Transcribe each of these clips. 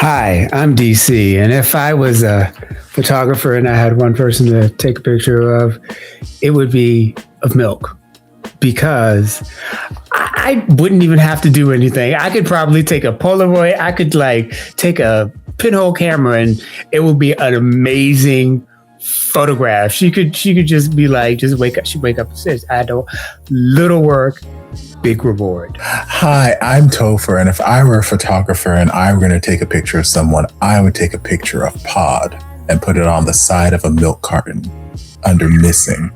Hi, I'm DC, and if I was a photographer and I had one person to take a picture of, it would be of Milk, because I wouldn't even have to do anything. I could probably take a Polaroid. I could take a pinhole camera, and it would be an amazing photograph. She could just be like, just wake up. She'd wake up and say, I don't, little work, big reward. Hi, I'm Topher, and if I were a photographer and I were going to take a picture of someone, I would take a picture of Pod and put it on the side of a milk carton under missing.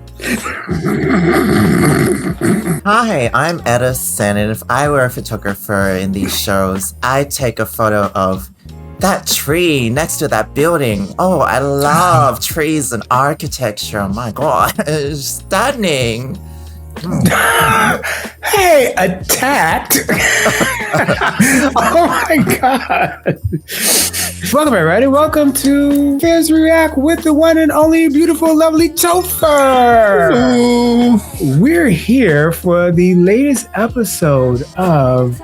Hi, I'm Edison, and if I were a photographer in these shows, I'd take a photo of that tree next to that building. Oh, I love trees and architecture. Oh my God, it's stunning. Hey, attacked. Oh my God. Welcome everybody. Welcome to Femmes React with the one and only beautiful, lovely Topher. Hello. We're here for the latest episode of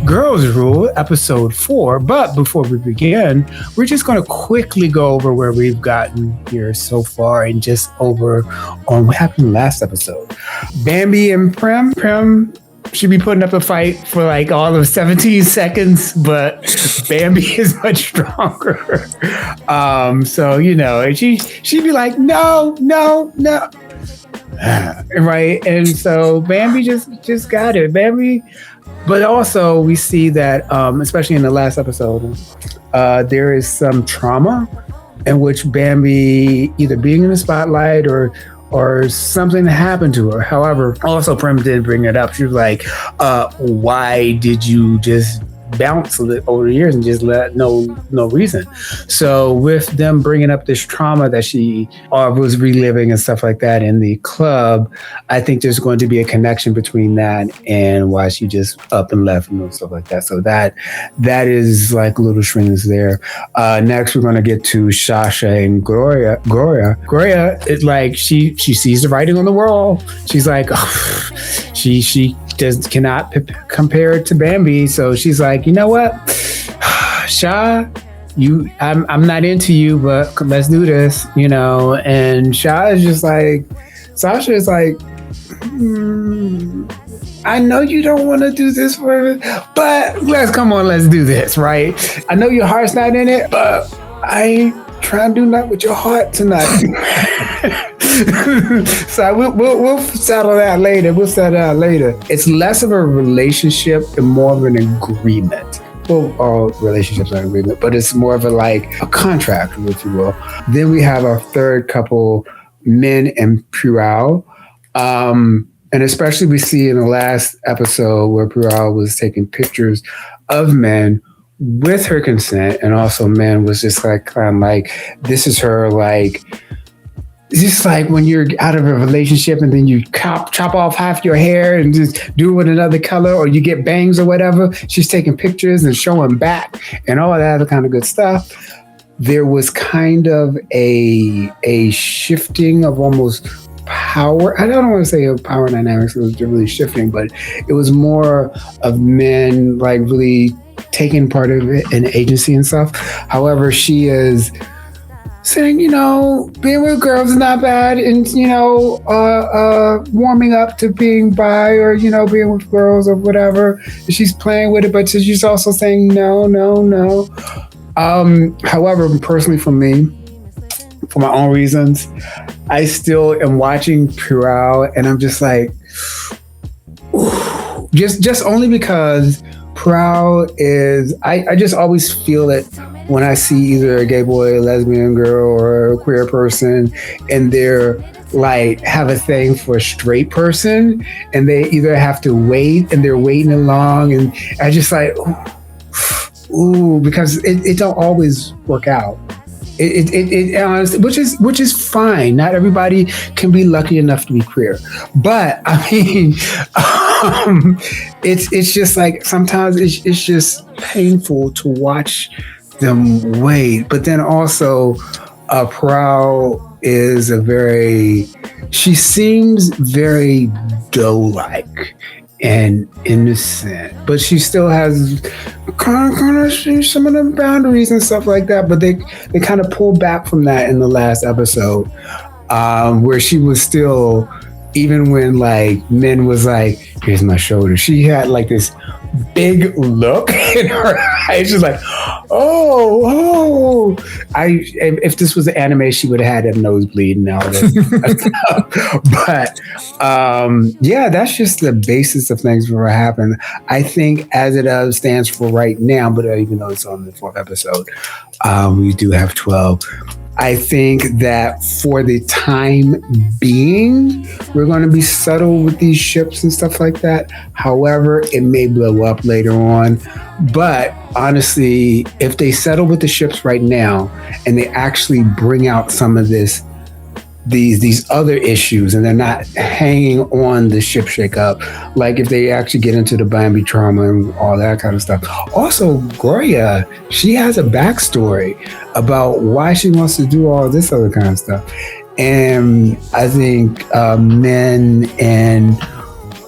Girls Rule, episode 4. But before we begin, we're just going to quickly go over where we've gotten here so far and just over on what happened last episode. Bambi and Prem should be putting up a fight for like all of 17 seconds, but Bambi is much stronger. So, you know, she'd be like, no. Right. And so Bambi just got it. Bambi. But also we see that, especially in the last episode, there is some trauma in which Bambi either being in the spotlight or something happened to her. However, also Prem did bring it up. She was like, why did you just bounce over the years and just let no reason? So with them bringing up this trauma that she was reliving and stuff like that in the club, I think there's going to be a connection between that and why she just up and left and stuff like that. So that is like little strings there. Next, we're going to get to Sasha and Gloria. Gloria, it's like she sees the writing on the wall. She's like, she just cannot compare it to Bambi. So she's like, you know what, Sha, I'm not into you, but let's do this, you know. And Sha is just like, Sasha is like, I know you don't want to do this for me, but let's do this, right? I know your heart's not in it, but I ain't trying to do nothing with your heart tonight. So we'll settle that later. It's less of a relationship and more of an agreement. Well, all relationships are an agreement, but it's more of a contract, if you will. Then we have our third couple, Min and Pural. And especially we see in the last episode where Pural was taking pictures of men with her consent, and also Min was just this is her just like when you're out of a relationship and then you chop off half your hair and just do it with another color, or you get bangs or whatever. She's taking pictures and showing back and all that other kind of good stuff. There was kind of a shifting of almost power. I don't want to say of power dynamics. It was really shifting, but it was more of men like really taking part of it in agency and stuff. However, she is saying, you know, being with girls is not bad, and, you know, warming up to being bi, or, you know, being with girls or whatever. And she's playing with it, but she's also saying no. However, personally for me, for my own reasons, I still am watching Pural, and I'm just like, ooh, just only because Pural is, I just always feel it when I see either a gay boy, a lesbian girl, or a queer person, and they're like have a thing for a straight person, and they either have to wait and they're waiting along, and I just like, ooh, because it don't always work out. It honestly, which is fine. Not everybody can be lucky enough to be queer, but I mean, it's just like sometimes it's just painful to watch them wait. But then also, Pural is she seems very doe-like and innocent, but she still has kind of some of the boundaries and stuff like that. But they kind of pulled back from that in the last episode, where she was still, even when like Min was like, "Here's my shoulder," she had like this big look in her eyes. She's like, oh. If this was an anime, she would have had a nosebleed now. But yeah, that's just the basis of things that happen. I think as it stands for right now, but even though it's on the 4th episode, we do have 12. I think that for the time being, we're going to be subtle with these ships and stuff like that. However, it may blow up later on. But honestly, if they settle with the ships right now and they actually bring out some of these other issues, and they're not hanging on the ship shakeup, like if they actually get into the Bambi trauma and all that kind of stuff. Also, Gloria, she has a backstory about why she wants to do all this other kind of stuff. And I think Min and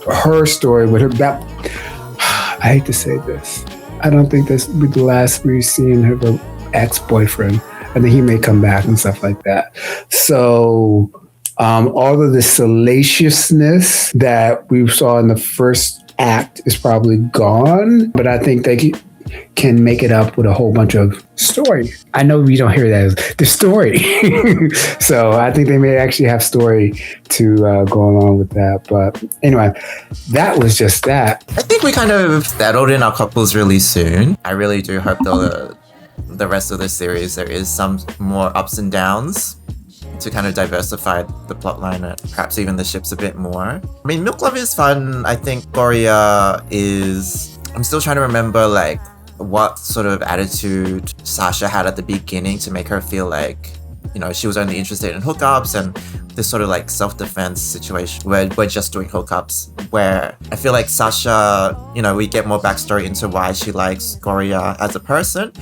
her story with her I hate to say this, I don't think this will be the last we've seen of her ex-boyfriend. I think he may come back and stuff like that. So all of the salaciousness that we saw in the first act is probably gone, but I think they can make it up with a whole bunch of story. I know we don't hear that as the story. So I think they may actually have story to go along with that. But anyway, that was just that. I think we kind of settled in our couples really soon. I really do hope the rest of the series, there is some more ups and downs to kind of diversify the plotline and perhaps even the ships a bit more. I mean, MilkLove is fun. I think Gloria is... I'm still trying to remember like what sort of attitude Sasha had at the beginning to make her feel like, you know, she was only interested in hookups, and this sort of like self-defense situation where we're just doing hookups, where I feel like Sasha, you know, we get more backstory into why she likes Gloria as a person.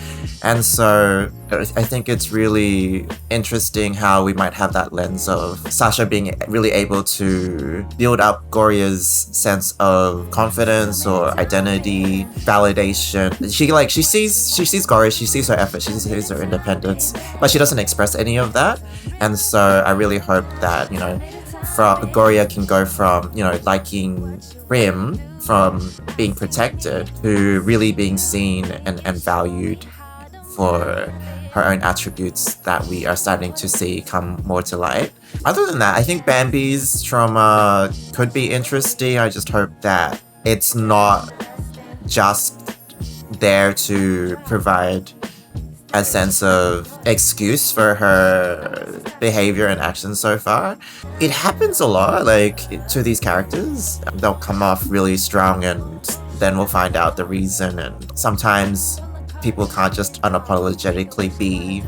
And so I think it's really interesting how we might have that lens of Sasha being really able to build up Gloria's sense of confidence or identity, validation. She sees Gloria, she sees her effort, she sees her independence, but she doesn't express any of that. And so I really hope that, you know, Gloria can go from, you know, liking Rim, from being protected, to really being seen and valued for her own attributes that we are starting to see come more to light. Other than that, I think Bambi's trauma could be interesting. I just hope that it's not just there to provide a sense of excuse for her behavior and actions so far. It happens a lot, like, to these characters. They'll come off really strong and then we'll find out the reason, and sometimes people can't just unapologetically be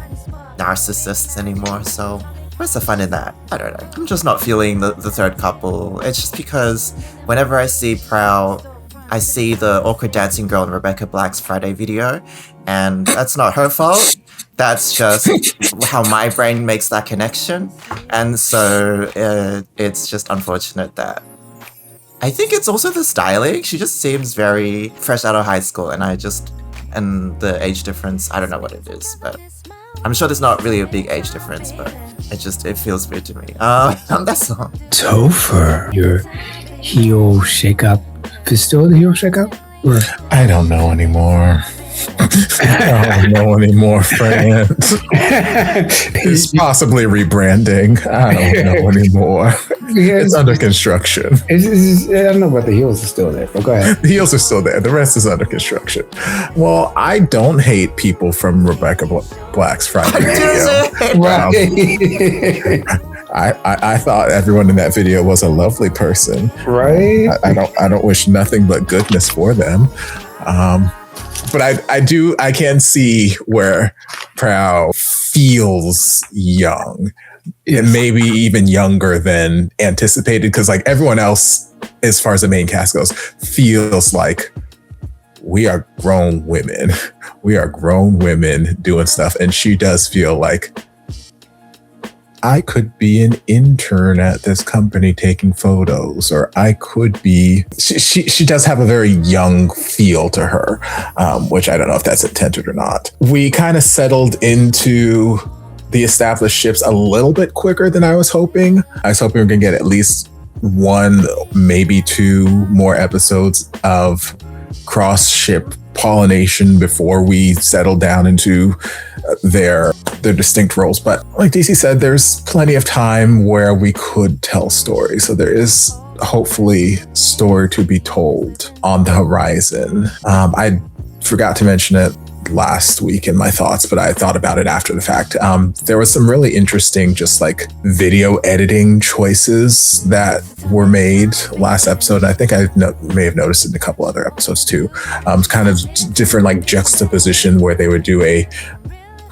narcissists anymore, so where's the fun in that? I don't know. I'm just not feeling the third couple. It's just because whenever I see Prowl, I see the awkward dancing girl in Rebecca Black's Friday video, and that's not her fault. That's just how my brain makes that connection. And so it's just unfortunate that I think it's also the styling. She just seems very fresh out of high school, and the age difference, I don't know what it is, but I'm sure there's not really a big age difference, but it feels weird to me. That's all. Topher, your heel shake-up. Is it still the heel shake-up? Or? I don't know anymore. I don't know anymore, friend. It's possibly rebranding. I don't know anymore. Yeah, it's under construction. I don't know about the heels are still there, but go ahead. The heels are still there. The rest is under construction. Well, I don't hate people from Rebecca Black's Friday video. Right. I thought everyone in that video was a lovely person. Right. I don't wish nothing but goodness for them. But I can see where Prowl feels young, and maybe even younger than anticipated, because like everyone else, as far as the main cast goes, feels like we are grown women. We are grown women doing stuff, and she does feel like I could be an intern at this company taking photos, or I could be. She does have a very young feel to her, which I don't know if that's intended or not. We kind of settled into the established ships a little bit quicker than I was hoping. I was hoping we were going to get at least one, maybe two more episodes of cross-ship pollination before we settle down into their distinct roles. But like DC said, there's plenty of time where we could tell stories. So there is hopefully story to be told on the horizon. I forgot to mention it last week in my thoughts, but I thought about it after the fact. There was some really interesting just like video editing choices that were made last episode. I think I may have noticed it in a couple other episodes too. Kind of different like juxtaposition where they would do a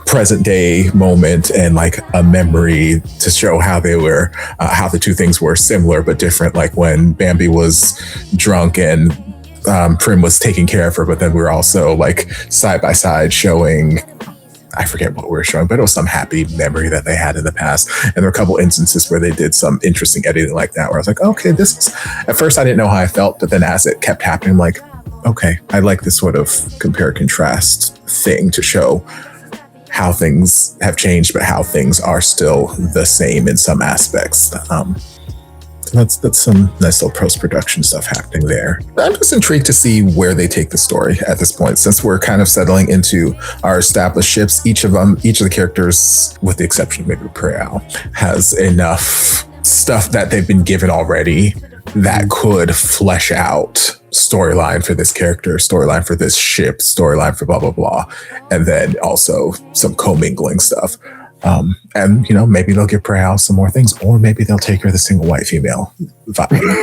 present day moment and like a memory to show how they were, how the two things were similar but different. Like when Bambi was drunk and Prim was taking care of her, but then we were also like side by side showing, I forget what we were showing, but it was some happy memory that they had in the past. And there were a couple instances where they did some interesting editing like that, where I was like, okay, this is, at first I didn't know how I felt, but then as it kept happening, I'm like, okay, I like this sort of compare contrast thing to show how things have changed, but how things are still the same in some aspects. That's some nice little post-production stuff happening there. I'm just intrigued to see where they take the story at this point, since we're kind of settling into our established ships. Each of the characters, with the exception of maybe Preal, has enough stuff that they've been given already that could flesh out storyline for this character, storyline for this ship, storyline for blah, blah, blah. And then also some commingling stuff. And, you know, maybe they'll give Preal some more things, or maybe they'll take her the single white female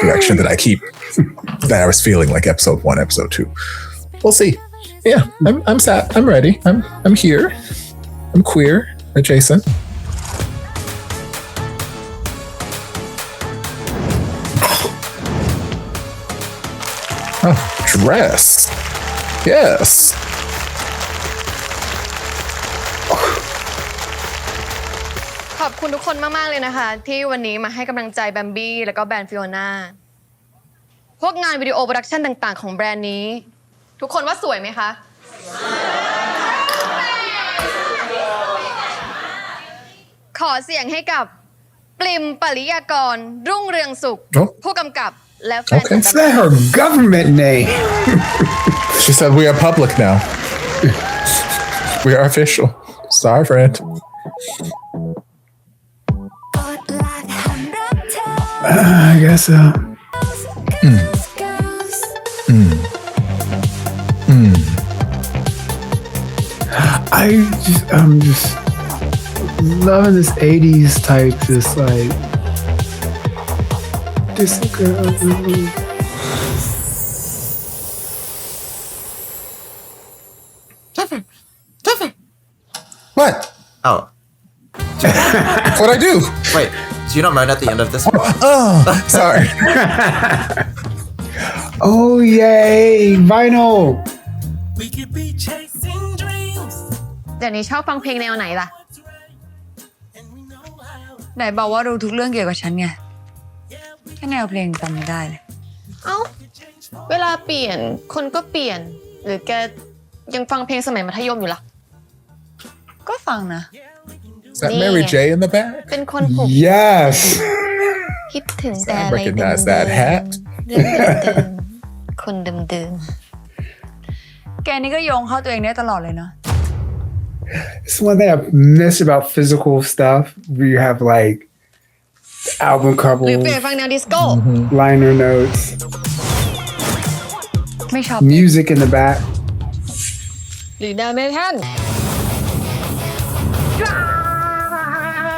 direction that I was feeling like episode 1, episode 2. We'll see. Yeah, I'm sad. I'm ready. I'm here. I'm queer adjacent. Oh, dress. Yes.ขอบคุณทุกคนมากๆเลยนะคะที่วันนี้มาให้กำลังใจแบมบี้แล้วก็แบรนด์ฟิโอน่าพวกงานวิดีโอโปรดักชั่นต่างๆของแบรนด์นี้ทุกคนว่าสวยไหมคะขอเสียงให้กับปริมปริยากรรุ่งเรืองสุขผู้กำกับและแฟน Is that her government name? She said we are public now. We are official. Sorry, friend. I guess so. I'm just loving this 80s type, just like this girl. Topher. What? Oh. What'd I do? Wait, do you not moan at the end of this one? Oh, sorry. Oh, yay, vinyl. เดี๋ยวนี้ชอบฟังเพลงแนวไหนล่ะ ไหนบอกว่ารู้ทุกเรื่องเกี่ยวกับฉันไงแค่แนวเพลงจำไม่ได้เลย เอ้าเวลาเปลี่ยนคนก็เปลี่ยนหรือแกยังฟังเพลงสมัยมัธยมอยู่ล่ะ ก็ฟังนะ Is that Mary J in the back? เป็นคนผูก Yes. คิดถึงแต่อะไร Recognize that hat. เรื่องเดิมๆคนเดิม แกนี่ก็โยงเข้าตัวเองได้ตลอดเลยเนาะ It's one thing I've missed about physical stuff. We have like album ๆหรือ covers, เปลี่ยนฟังแนวดิสโก้ liner notes, ไม่ชอบ music in the back. หรือแนวเมทัล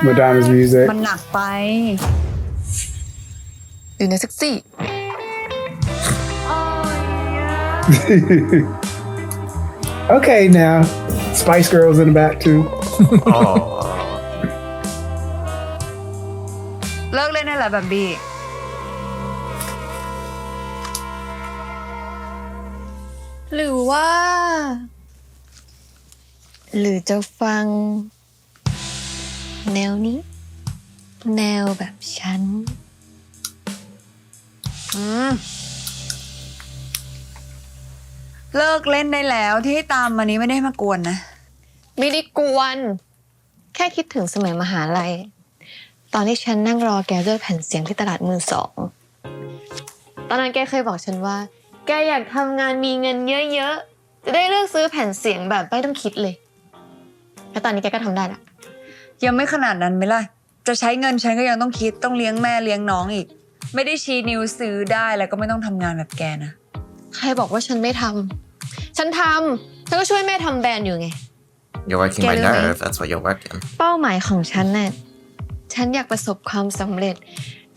Madonna's music. มันหนักไป หรือแนวเซ็กซี่ Okay, now Spice Girls in the back too. Oh. เลิกเล่นได้แล้วแบบบี้ หรือว่า หรือจะฟังแนวนี้ แนวแบบฉัน เลิกเล่นได้แล้วที่ตามมานี้ไม่ได้มากวนนะ ไม่ได้กวน แค่คิดถึงสมัยมหาลัย ตอนที่ฉันนั่งรอแกเลือกแผ่นเสียงที่ตลาดมือสอง ตอนนั้นแกเคยบอกฉันว่า แกอยากทำงานมีเงินเยอะๆ จะได้เลือกซื้อแผ่นเสียงแบบไม่ต้องคิดเลย แล้วตอนนี้แกก็ทำได้ละ ยังไม่ขนาดนั้นไหมล่ะ จะใช้เงินฉันก็ยังต้องคิดต้องเลี้ยงแม่เลี้ยงน้องอีก ไม่ได้ชี้นิ้วซื้อได้แล้วก็ไม่ต้องทำงานแบบแกนะ ใครบอกว่าฉันไม่ทำ ฉันทำ ฉันก็ช่วยแม่ทำแบรนด์อยู่ไง You're working my Get away. nerve. That's what you're working. เป้าหมายของฉันน่ะ ฉันอยากประสบความสำเร็จ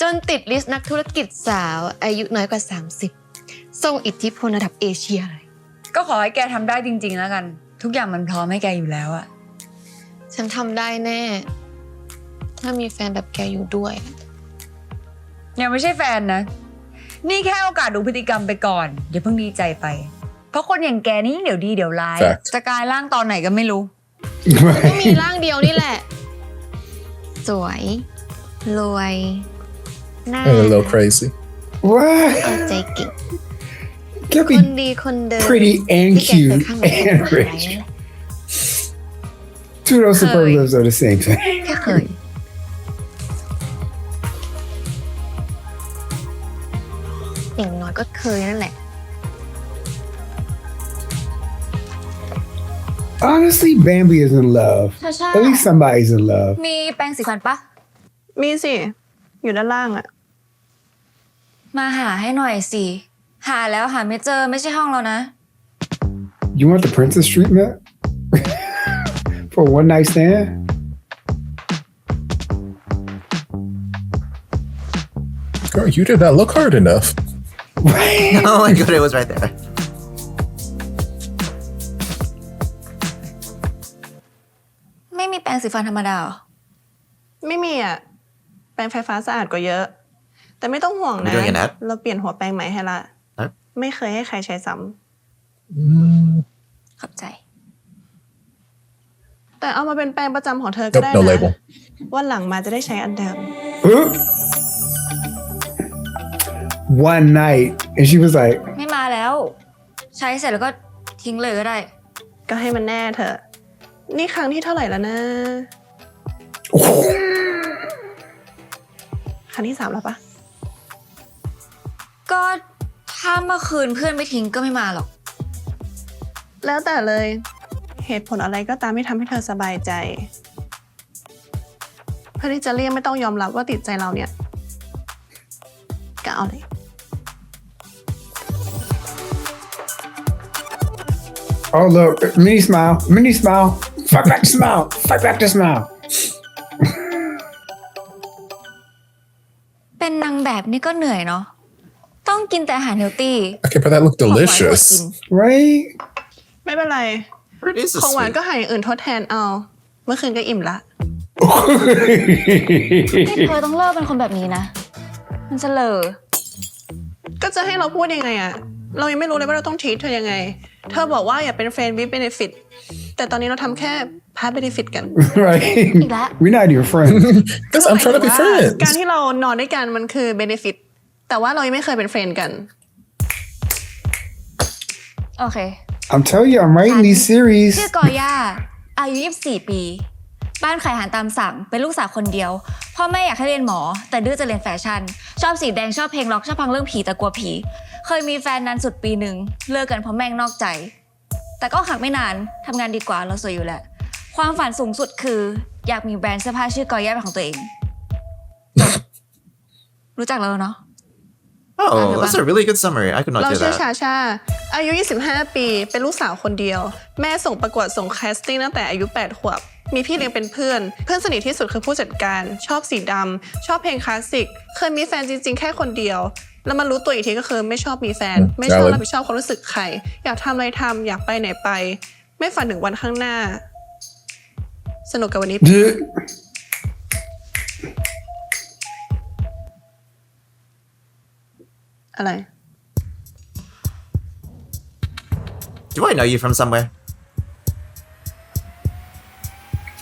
จนติดลิสต์นักธุรกิจสาวอายุน้อยกว่า 30 ทรงอิทธิพลระดับเอเชียเลย ก็ขอให้แกทำได้จริงๆแล้วกัน ทุกอย่างมันพร้อมให้แกอยู่แล้วอะ ฉันทำได้แน่ ถ้ามีแฟนแบบแกอยู่ด้วย ยังไม่ใช่แฟนนะ นี่แค่โอกาสดูพฤติกรรมไปก่อนอย่าเพิ่งดีใจไป เพราะคนอย่างแกนี่เดี๋ยวดีเดี๋ยวร้าย Fact. จะกลายร่างตอนไหนก็ไม่รู้ ก็มีร่างเดียวนี่แหละ สวย รวยน่า And a little crazy. เอา What? ใจเก่ง Can't คน be ดีคนเดิม pretty and ที่แกเคย cute ข้างหลัง and มหาลัย rich. นี่แหละ Two of those superlatives are the same thing. แค่เคย อย่างน้อยก็เคยนั่นแหละ Honestly, Bambi is in love. ใช่ At least somebody's in love. มีแปรงสีฟันปะ มีสิ อยู่ด้านล่างอะ มาหาให้หน่อยสิ หาแล้วหาไม่เจอไม่ใช่ห้องเรานะ You want the princess treatment? For a one night stand? Girl, you did not look hard enough. Oh my god, it was right there. ไม่มีแปรงสีฟันธรรมดาเหรอ ไม่มีอะแปรงไฟฟ้าสะอาดกว่าเยอะ แต่ไม่ต้องห่วงนะ Doing an ad? เราเปลี่ยนหัวแปรงใหม่ให้ละ Huh? ไม่เคยให้ใครใช้ซ้ ขอบใจ ำแต่เอามาเป็นแปรงประจำของเธอก็ Nope, ได้ no นะ label. วันหลังมาจะได้ใช้อันเดิม Huh? One night. And she was like, ไม่มาแล้ว ใช้เสร็จแล้วก็ทิ้งเลยก็ได้ ก็ให้มันแน่เถอะ นี่ครั้งที่เท่าไหร่แล้วนะ ครั้งที่ 3แล้วปะ ก็ถ้าเมื่อคืนเพื่อนไม่ทิ้งก็ไม่มาหรอก แล้วแต่เลย เหตุผลอะไรก็ตามที่ทำให้เธอสบายใจ เพื่อที่จะเลี่ยงไม่ต้องยอมรับว่าติดใจเราเนี่ย ก็เอาเลย oh, look, mini smile, mini smile. Fuck back the smile. Fuck back the smile. เป็นนางแบบนี่ก็เหนื่อยเนาะ ต้องกินแต่อาหารเฮลตี้ Okay, but that looked ของหวาน delicious. กิน Right? ไม่เป็นไร Fruit is a ของหวาน sweet. ก็หาอย่างอื่นทดแทนเอา เมื่อคืนก็อิ่มละ เธอต้องเลิกเป็นคนแบบนี้นะ มันจะเลอ ก็จะให้เราพูดยังไงอะเรายังไม่รู้เลยว่าเราต้องทีเธอยังไง เธอบอกว่าอย่าเป็นเฟรนด์วิ benefit แต่ตอนนี้เราทำแค่พาร์ท benefit กัน Right? that. We're not even friends. Because I'm trying to be ว่า friends. การที่เรานอนด้วยกันมันคือ benefit แต่ว่าเรายังไม่เคยเป็นเฟรนด์กัน โอเค I'm telling you, I'm writing these series. ชื่อกอย่า อายุ 24 ปี บ้านขายอาหารตามสั่ง เป็นลูกสาวคนเดียว พ่อแม่อยากให้เรียนหมอ แต่ดื้อจะเรียนแฟชั่น ชอบสีแดง ชอบเพลงร็อก ชอบฟังเรื่องผีแต่กลัวผี เคยมีแฟนนานสุดปีหนึ่ง เลิกกันเพราะแม่งนอกใจ แต่ก็หักไม่นาน ทำงานดีกว่าเราสวยอยู่แหละ ความฝันสูงสุดคือ อยากมีแบรนด์เสื้อผ้าชื่อกอย่าเป็นของตัวเอง รู้จักแล้วเนาะ Oh, that's a really good summary. I could เรา not do ชื่อ that. ชาชา อายุ 25 ปี เป็นลูกสาวคนเดียว แม่ส่งประกวดส่งแคสติ้งตั้งแต่อายุ 8 ขวบ มีพี่เลี้ยงเป็นเพื่อน เพื่อนสนิทที่สุดคือผู้จัดการ ชอบสีดำ ชอบเพลงคลาสสิก เคยมีแฟนจริงๆ แค่คนเดียว แล้วมารู้ตัวอีกทีก็คือไม่ชอบมีแฟน ไม่ชอบรับผิดชอบความรู้สึกใคร อยากทำอะไรทำ อยากไปไหนไป ไม่ฝันถึงวันข้างหน้า สนุกกับวันนี้ อะไร Do I know you from somewhere?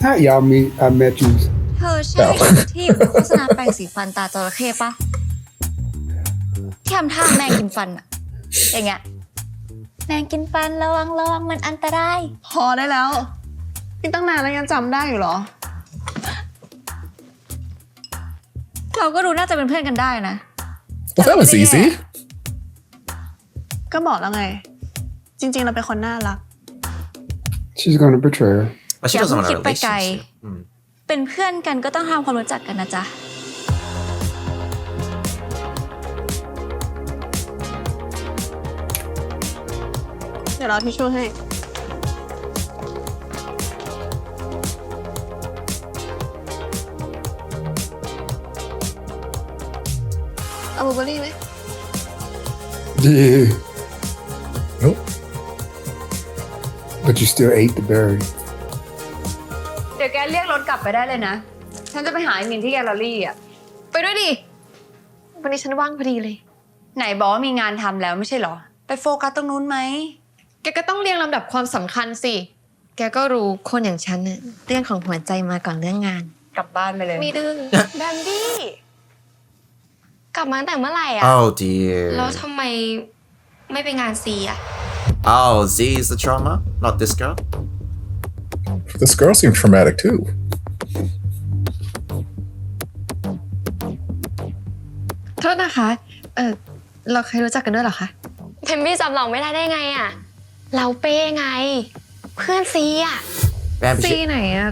Not y'all meet. I met you. เธอใช่ที่อยู่ในโฆษณาแปรงสีฟันตาจระเข้ปะที่ทำท่าแมงกินฟันอะอย่างเงี้ยแมงกินฟันระวังมันอันตราย พอได้แล้วนี่ตั้งนานแล้วยังจำได้อยู่เหรอ เราก็รู้น่าจะเป็นเพื่อนกันได้นะ Well, that was easy. ก็บอกแล้วไง จริงๆ เราเป็นคนน่ารัก She's gonna betray her. But she อย่า doesn't เพิ่ง want a คิดไปไกล relationship. เป็นเพื่อนกันก็ต้องทำความรู้จักกันนะจ๊ะ เดี๋ยวเราทิชชู่ให้ เอาบลูเบอร์รี่ไหม Yeah. Nope. But you still ate the berry. เดี๋ยวแกเรียกรถกลับไปได้เลยนะ ฉันจะไปหาไอ้มินที่แกลเลอรี่อ่ะ ไปด้วยดิ วันนี้ฉันว่างพอดีเลย ไหนบอกว่ามีงานทำแล้วไม่ใช่เหรอ ไปโฟกัสตรงนู้นไหม แกก็ต้องเรียงลำดับความสำคัญสิ แกก็รู้คนอย่างฉันน่ะเรื่องของหัวใจมาก่อนเรื่องงาน กลับบ้านไปเลย มีดื้อ แบมบี้ กลับมาตั้งแต่เมื่อไหร่อ่ะ Oh dear. แล้วทำไมไม่ไปงานซีอ่ะ Oh, Z is the trauma, not this girl. This girl seemed traumatic too. โทษนะคะ เราเคยรู้จักกันด้วยเหรอคะเพมมี่จำเราไม่ได้ไงอ่ะ เราเป้ไง เพื่อนซีอ่ะ Bam, ซีไหนอ่ะ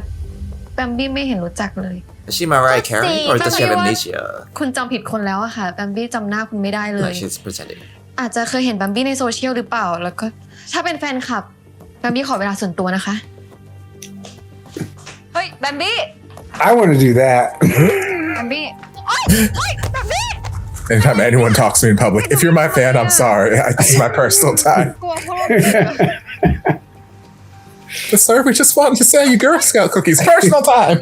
แบมบี้ไม่เห็นรู้จักเลย is she Mariah Carey or does she have amnesia? คุณจำผิดคนแล้วอะค่ะแบมบี้จำหน้าคุณไม่ได้เล No, ย she's pretending. อาจจะเคยเห็นแบมบี้ในโซเชียลหรือเปล่า แล้วก็ถ้าเป็นแฟนคลับแบมบี้ขอเวลาส่วนตัวนะคะ เฮ้ย แบมบี้ I want to do that. แบมบี้ Anytime anyone talks to me in public, if you're my fan, I'm sorry. This is my personal time. กลัวพ่อ But sir, we just wanted to sell you Girl Scout cookies. Personal time.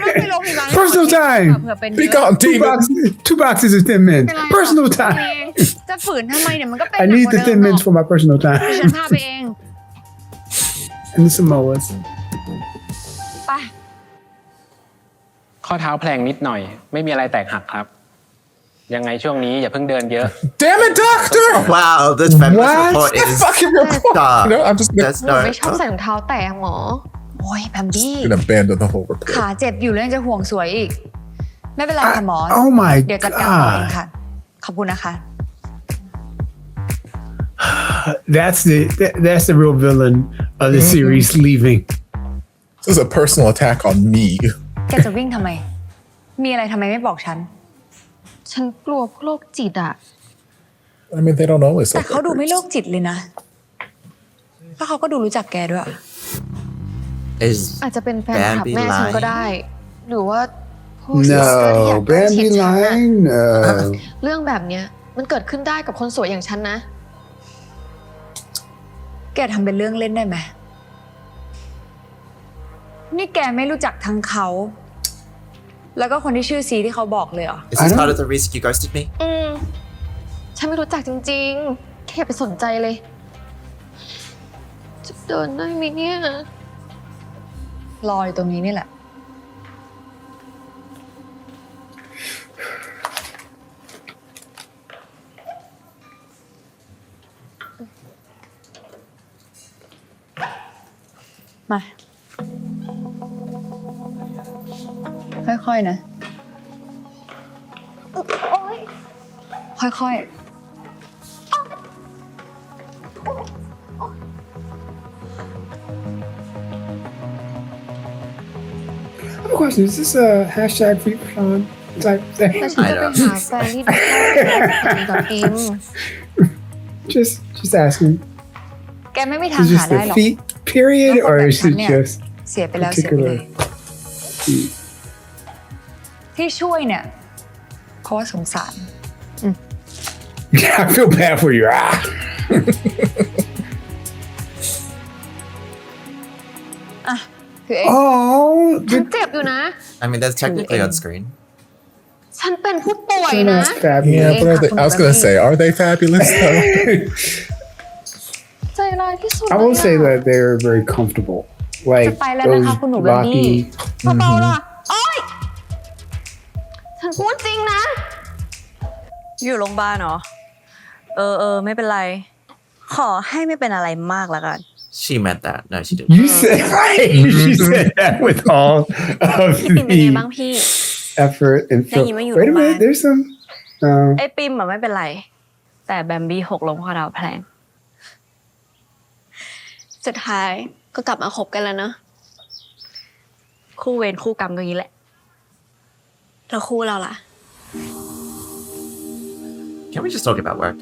ไม่ไปโรงพยาบาล Personal time. เผื่อเป็น Be เยอะ gone, Two demon. boxes, 2 boxes of Thin Mints. Personal time. จะฝืนทำไมเนี่ยมันก็เป็น I need the Thin Mints for my personal ดิฉัน time. พาไปเอง And the Samoas. ไป ข้อเท้าแพลงนิดหน่อย ไม่มีอะไรแตกหักครับ ยังไงช่วงนี้อย่าเพิ่งเดินเยอะ Damn it, doctor. Wow, this feminist What? report That is fucking report. stop. No, I'm just that's หนูไม่ชอบ not. ใส่รองเท้าแตะหมอ โอ้ยแบมบี้ gonna abandon the whole report. ขาเจ็บอยู่แล้วยังจะห่วงสวยอีก ไม่เป็นไรค่ะหมอ Oh my เดี๋ยวจัดการต่อเอง God. ค่ะ ขอบคุณนะคะ That's the real villain of the series leaving. This is a personal attack on me. แกจะวิ่งทำไม มีอะไรทำไมไม่บอกฉัน ฉันกลัวพวกโรคจิตอ่ะ I mean, they don't always. แต่ Like เขาดูไม่ that. โรคจิตเลยนะแล้วเขาก็ดูรู้จักแกด้วย Is อาจจะเป็นแฟนคลับ Bambi แม่ฉันก็ lying? ได้ หรือว่าพวกซิสเตอร์ที่อยาก No, ใกล้ชิด Bambi ฉันอะ lying. No. เรื่องแบบเนี้ยมันเกิดขึ้นได้กับคนสวยอย่างฉันนะ แกทำเป็นเรื่องเล่นได้ไหม นี่แกไม่รู้จักทั้งเขา แล้วก็คนที่ชื่อซีที่เขาบอกเลยเหรอ Is this part of the reason you ghosted me? ฉันไม่รู้จักจริงๆ แค่อย่าไปสนใจเลย จะเดินได้ไหมเนี่ย รออยู่ตรงนี้นี่แหละ มา ค่อยๆนะ ค่อยๆ I have a question. Is this a hashtag free Sean type แต่ thing? ฉันจะไปหาแฟนที่ดีกับอิม Just asking. แกไม่มีทาง Is หา this ได้ the หรอก feet period or is it just เสียไปแล้วเสียไปเลย particular? ที่ช่วยเนี่ย เพราะว่าสงสาร Yeah, I feel bad for you. Ah. อ่ะคือเอง Oh, ฉันเจ็บอยู่นะ I mean, that's technically on screen. ฉันเป็นผู้ป่วยนะ that's fabulous. Yeah, but I was gonna say, are they fabulous though? ใจร้ายที่สุด I will เลย say อะ that they're very comfortable. Like จะไปแล้ว those นะคะคุณหนูแบมบี้ rocky. เบาๆล่ะโอ๊ย พูดจริงนะ อยู่โรงพยาบาลเหรอไม่เป็นไร ขอให้ไม่เป็นอะไรมากแล้วกัน She meant that. No, she didn't. You said you said that with all of พี่ปิมเป็นไง the บ้างพี่ effort and Now you know wait a you're minute. mad. There's some. ไอ้ปิมอะไม่เป็นไร แต่แบมบี้หกล้มข้อดาวแพลง สุดท้ายก็กลับมาคบกันแล้วเนอะ คู่เวรคู่กรรมก็งี้แหละ แล้วคู่เราล่ะ Can we just talk about work?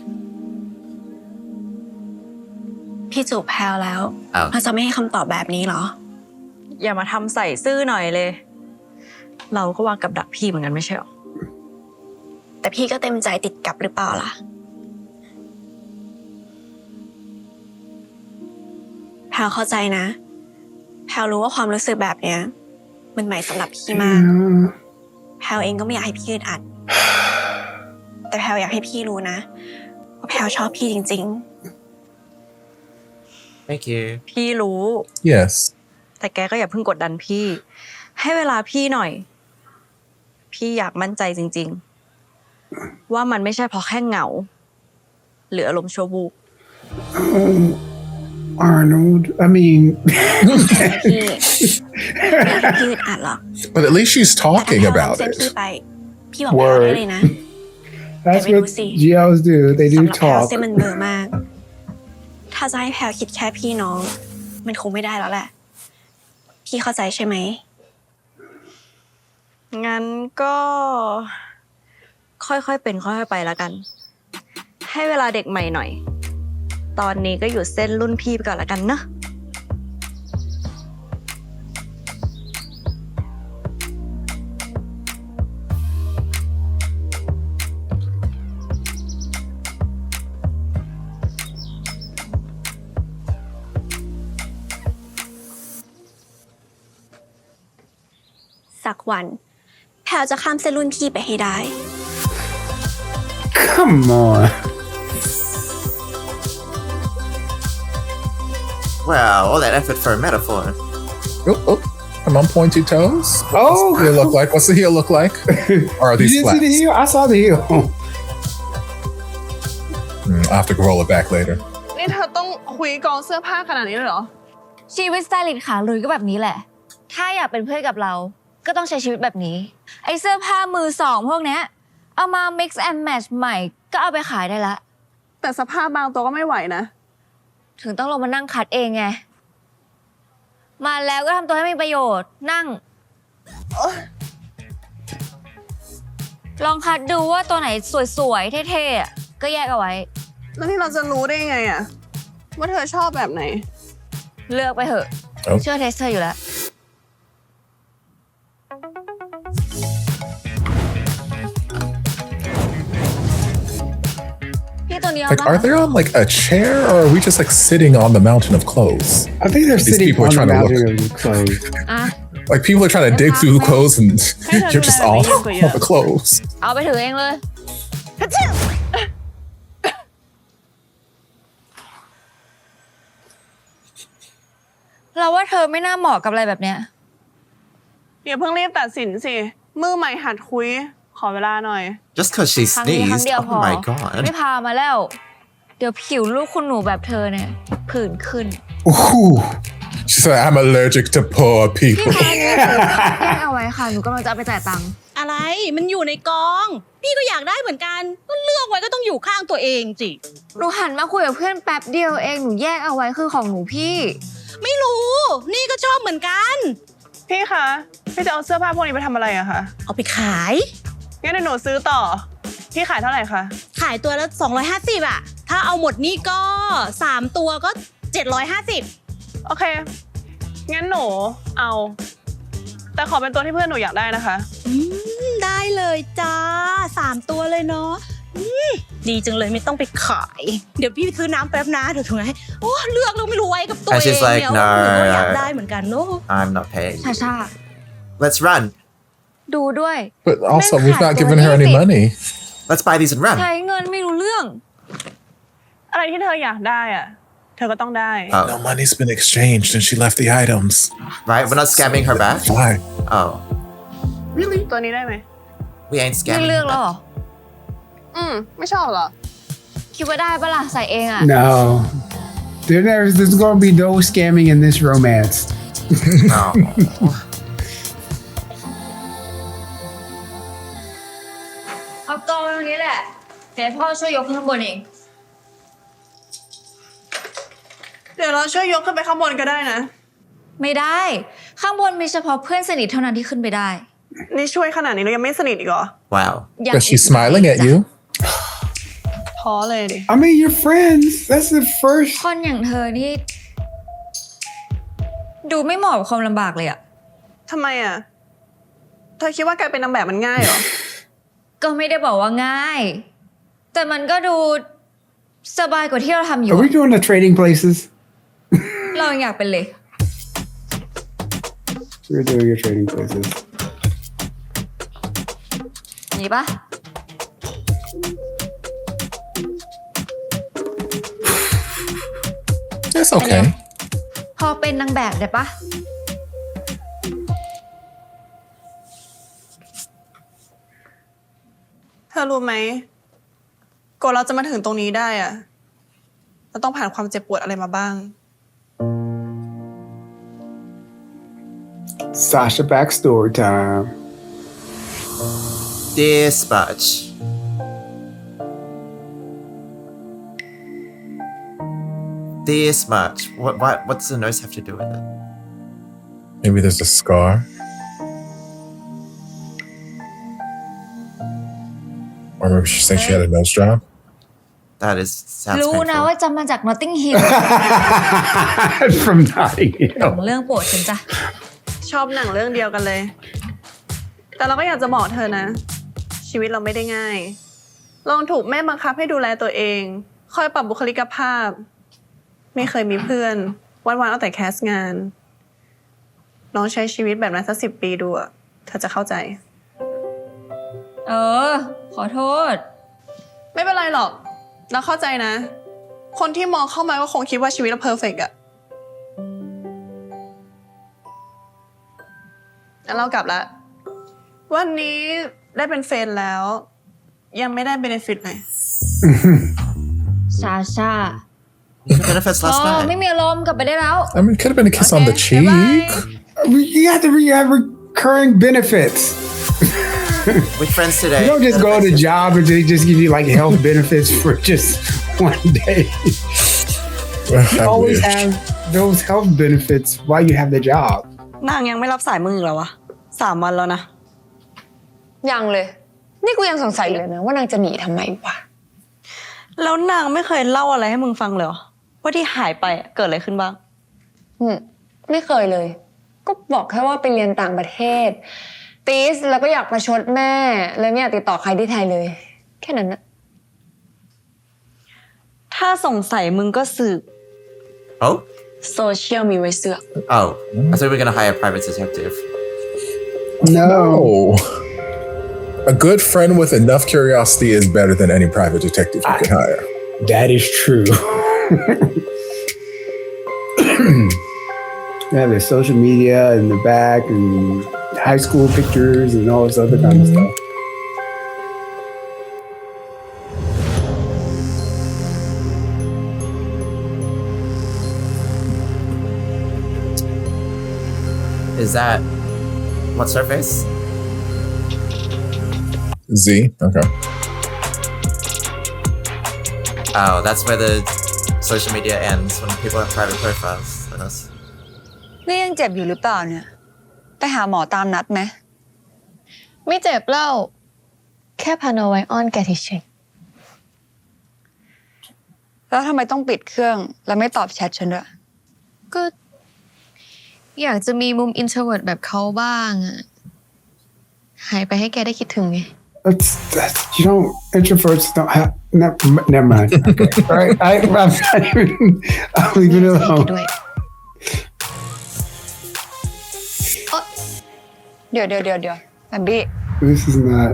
พี่จูบแพลวแล้ว อ้าว เราจะไม่ให้คำตอบแบบนี้เหรอ อย่ามาทำใส่ซื่อหน่อยเลย เราก็วางกับดักพี่เหมือนกันไม่ใช่หรอ แต่พี่ก็เต็มใจติดกับหรือเปล่าล่ะ แพลวเข้าใจนะ แพลวรู้ว่าความรู้สึกแบบเนี้ย มันใหม่สำหรับพี่มาก แพลวเองก็ไม่อยากให้พี่อึดอัด แต่แพลวอยากให้พี่รู้นะว่าแพลวชอบพี่จริง Thank you. พี่รู้ Yes. แต่แกก็อย่าเพิ่งกดดันพี่ ให้เวลาพี่หน่อย พี่อยากมั่นใจจริงๆ ว่ามันไม่ใช่เพราะแค่เหงา หรืออารมณ์ชั่ววูบ Arnold. I mean, ๆ พี่ไม่อยากให้พี่อึดอัดหรอก But at least she's แต่ถ้า talking แพลว about ล้ำเส้น it. พี่ไป พี่บอกแพลวได้เลยนะ that's Maybe what we'll see. GLs do. They สำ do หรับแพลว talk. เส้นมันเบลอมาก ถ้าจะให้แพลวคิดแค่พี่น้อง มันคงไม่ได้แล้วแหละ พี่เข้าใจใช่ไหม งั้นก็ค่อยๆเป็นค่อยๆไปแล้วกัน ให้เวลาเด็กใหม่หน่อย ตอนนี้ก็อยู่เส้นรุ่นพี่ไปก่อนแล้วกันนะ สักวัน แพลวจะข้ามเส้นรุ่นพี่ไปให้ได้ Come on. Wow, all that effort for a metaphor. Oh, I'm on pointy toes. Oh. What's the heel look like? What's the heel look like? Or are You these didn't flats? see the heel? I saw the heel. I'll have to roll it back later. นี่เธอต้องคุยกองเสื้อผ้าขนาดนี้เลยเหรอ ชีวิตสไตลิสต์ขาลุยก็แบบนี้แหละ ถ้าอยากเป็นเพื่อนกับเรา ก็ต้องใช้ชีวิตแบบนี้ ไอ้เสื้อผ้ามือสองพวกเนี้ย เอามา mix and match ใหม่ก็เอาไปขายได้ละ แต่สภาพบางตัวก็ไม่ไหวนะ ถึงต้องลงมานั่งคัดเองไง มาแล้วก็ทำตัวให้มีประโยชน์ นั่ง ลองคัดดูว่าตัวไหนสวยๆ เท่ๆอะก็แยกเอาไว้ แล้วที่เราจะรู้ได้ยังไงอะว่าเธอชอบแบบไหน เลือกไปเถอะ เอ้า เชื่อเทสเธออยู่แล้ว พี่ตัวนี้เอา Like, ปะ are they on like a chair, or are we just like sitting on the mountain of clothes? I think they're These sitting people on are the trying to look. mountain of clothes. อ่ะ Like people are trying to dig through the clothes, and you're just all Yeah. on the clothes. เอาไปถือเองเลย เราว่าเธอไม่น่าเหมาะกับอะไรแบบเนี้ย อย่าเพิ่งรีบตัดสินสิ มือใหม่หัดคุย ขอเวลาหน่อย Just because she ครั้งนี้ครั้ง sneezed. เดียวพ Oh อ my god. ไม่พามาแล้ว เดี๋ยวผิวลูกคุณหนูแบบเธอเนี่ยผื่นขึ้น Ooh. She said, "I'm allergic to poor พี่ people." คะนี่แยกเอาไว้ค่ะ หนูกำลังจะเอาไปจ่ายตังค์ อะไร มันอยู่ในกอง พี่ก็อยากได้เหมือนกัน ก็เลือกไว้ก็ต้องอยู่ข้างตัวเองสิ หนูหันมาคุยกับเพื่อนแป๊บเดียวเอง หนูแยกเอาไว้คือของหนูพี่ ไม่รู้ นี่ก็ชอบเหมือนกัน พี่คะ พี่จะเอาเสื้อผ้าพวกนี้ไปทำอะไรอะคะ เอาไปขาย งั้นเดี๋ยวหนูซื้อต่อ พี่ขายเท่าไหร่คะ ขายตัวละ250อ่ะ ถ้าเอาหมดนี่ก็ 3 ตัวก็ 750 โอเค งั้นหนูเอา แต่ขอเป็นตัวที่เพื่อนหนูอยากได้นะคะ ได้เลยจ้า 3 ตัวเลยเนาะดีจังเลยไม่ต้องไปขาย เดี๋ยวพี่ไปซื้อน้ำแป๊บนะเดี๋ยวถูกไหมโอ้เลือกแล้วไม่รู้ไว้กับตัวเอง And she's like, เนี่ย no. หนูก็อยากได้เหมือนกันเนาะ I'm not paying. ชาชา Let's run. ดูด้วย But also, Men we've not have given her any to leave money. Let's buy these and run. ใช้เงินไม่รู้เรื่อง อะไรที่เธออยากได้อะเธอก็ต้องได้ No money's been exchanged, and she left the items. Right? We're not scamming her back. Why? Oh. ตัวนี้ได้ไหม We ain't ไม่ scamming. เลือกแล้วเหรอ ไม่ชอบเหรอ คิดว่าได้ปะล่ะใส่เองอะ No. There's going to be no scamming in this romance. No. เอากองตรงนี้แหละเดี๋ยวพ่อช่วยยกขึ้นข้างบนเอง เดี๋ยวเราช่วยยกขึ้นไปข้างบนก็ได้นะ ไม่ได้ ข้างบนมีเฉพาะเพื่อนสนิทเท่านั้นที่ขึ้นไปได้ นี่ช่วยขนาดนี้เรายังไม่สนิทอีกเหรอ Wow. ยัง Is she smiling at you? ท้อเลยดิ I mean, you're friends. That's the first. คนอย่างเธอนี่ ดูไม่เหมาะกับความลำบากเลยอะ ทำไมอ่ะ เธอคิดว่าการเป็นนางแบบมันง่ายเหรอ ก็ไม่ได้บอกว่าง่าย แต่มันก็ดูสบายกว่าที่เราทำอยู่ Are we doing the trading places? เรายังอยากเป็นเลย We're doing your trading places. นี่ปะ It's okay. พอเป็นนางแบบได้ปะ เธอรู้ไหมกว่าเราจะมาถึงตรงนี้ได้อ่ะเราต้องผ่านความเจ็บปวดอะไรมาบ้าง Sasha backstory time. This much. This much. What does the nose have to do with it? Maybe there's a scar. Or maybe she's saying she had a nose job. That sounds รู้นะ painful. ว่าจำมาจาก Notting Hill From Notting หนัง Hill. เรื่องโปรดฉันจ้ะ ชอบหนังเรื่องเดียวกันเลย แต่เราก็อยากจะบอกเธอนะ ชีวิตเราไม่ได้ง่าย ลองถูกแม่บังคับให้ดูแลตัวเอง คอยปรับบุคลิกภาพ ไม่เคยมีเพื่อน วันๆเอาแต่แคสงาน ลองใช้ชีวิตแบบนั้นสัก10 ปีดูอะเธอจะเข้าใจ ขอโทษ ไม่เป็นไรหรอก เราเข้าใจนะ คนที่มองเข้ามาก็คงคิดว่าชีวิตเราเพอร์เฟกต์อะแล้วเรากลับละวันนี้ได้เป็นเฟรนด์แล้ว ยังไม่ได้เบเนฟิตเลย ชาชา Benefits พอ last ไม่ night. มีอารมณ์กลับไปได้แล้ว I mean, it could have been a kiss on the Okay, cheek. bye-bye. You have to have recurring benefits. With friends today. You don't just go to benefits- job and they just give you like health benefits for just one day. You I always wish. have those health benefits while you have the job. นางยังไม่รับสายมึงอีกแล้ววะ3 วันแล้วนะ ยังเลย นี่กูยังสงสัยเลยนะว่านางจะหนีทำไมวะ แล้วนางไม่เคยเล่าอะไรให้มึงฟังเลยเหรอว่าที่หายไปเกิดอะไรขึ้นบ้าง ไม่เคยเลย ก็บอกแค่ว่าไปเรียนต่างประเทศตีสแล้วก็อยากประชดแม่เลยไม่อยากติดต่อใครที่ไทยเลย แค่นั้นนะ ถ้าสงสัยมึงก็สืบ Oh? โซเชียลมีไว้เสือก Oh. I thought we were going to hire a private detective. No. Oh. A good friend with enough curiosity is better than any private detective you could hire. That is true. Yeah, there's social media in the back and high school pictures and all this other kind of stuff. Is that... What's her face? Z. Okay. Oh, that's where the social media ends, when people have private profiles. That's... นี่ยังเจ็บอยู่หรือเปล่าเนี่ย ไปหาหมอตามนัดไหม ไม่เจ็บเล่าแค่พาโนไวออนแกเฉย แล้วทำไมต้องปิดเครื่องแล้วไม่ตอบแชทฉันด้วย ๆก็อยากจะมีมุมอินโทรเวิร์ตแบบเขาบ้างอะหายไปให้แกได้คิดถึงไง You don't, introverts don't have, never mind. Okay. All right, I'm not even, I'll leave it alone. ด้วย เดี๋ยวแบมบี้ This is not,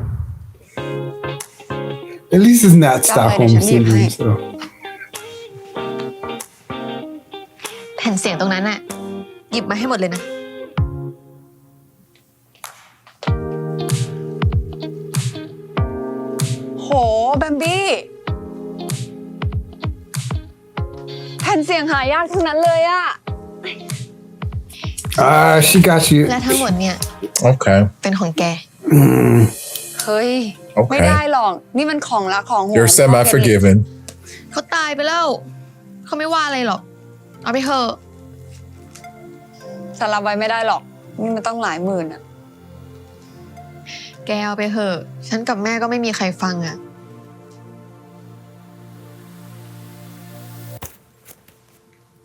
at least it's not Stockholm syndrome, so. แผ่นเสียงตรงนั้นอะหยิบมาให้หมดเลยนะ มบี้แผ่นเสียงหายากทั้งนั้นเลยอะ She got you. และทั้งหมดเนี่ย Okay. เป็นของแก เฮ้ย Okay. ไม่ได้หรอก นี่มันของรักของห่วง You're พ่อแกนี่ semi-forgiven. เขาตายไปแล้ว เขาไม่ว่าอะไรหรอก เอาไปเถอะ ฉันรับไว้ไม่ได้หรอก นี่มันต้องหลายหมื่นอะ แกเอาไปเถอะ ฉันกับแม่ก็ไม่มีใครฟังอะ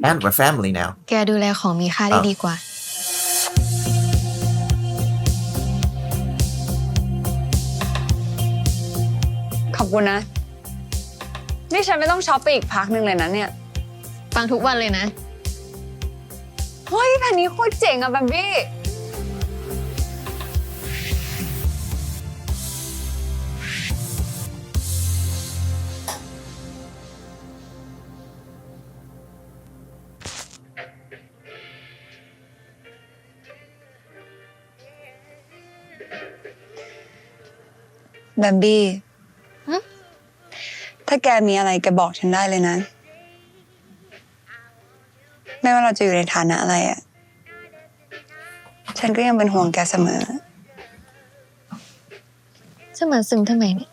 And we're family now. แกดูแลของมีค่าได้ดีกว่า ขอบคุณนะ นี่ฉันไม่ต้องช็อปไปอีกพักหนึ่งเลยนะเนี่ย ฟังทุกวันเลยนะ เฮ้ยแผ่นนี้โคตรเจ๋งอะแบมบี้ แบมบี้ ถ้าแกมีอะไรแกบอกฉันได้เลยนะ ไม่ว่าเราจะอยู่ในฐานะอะไรอะฉันก็ยังเป็นห่วงแกเสมอ จะมาซึ้งทำไมเนี่ย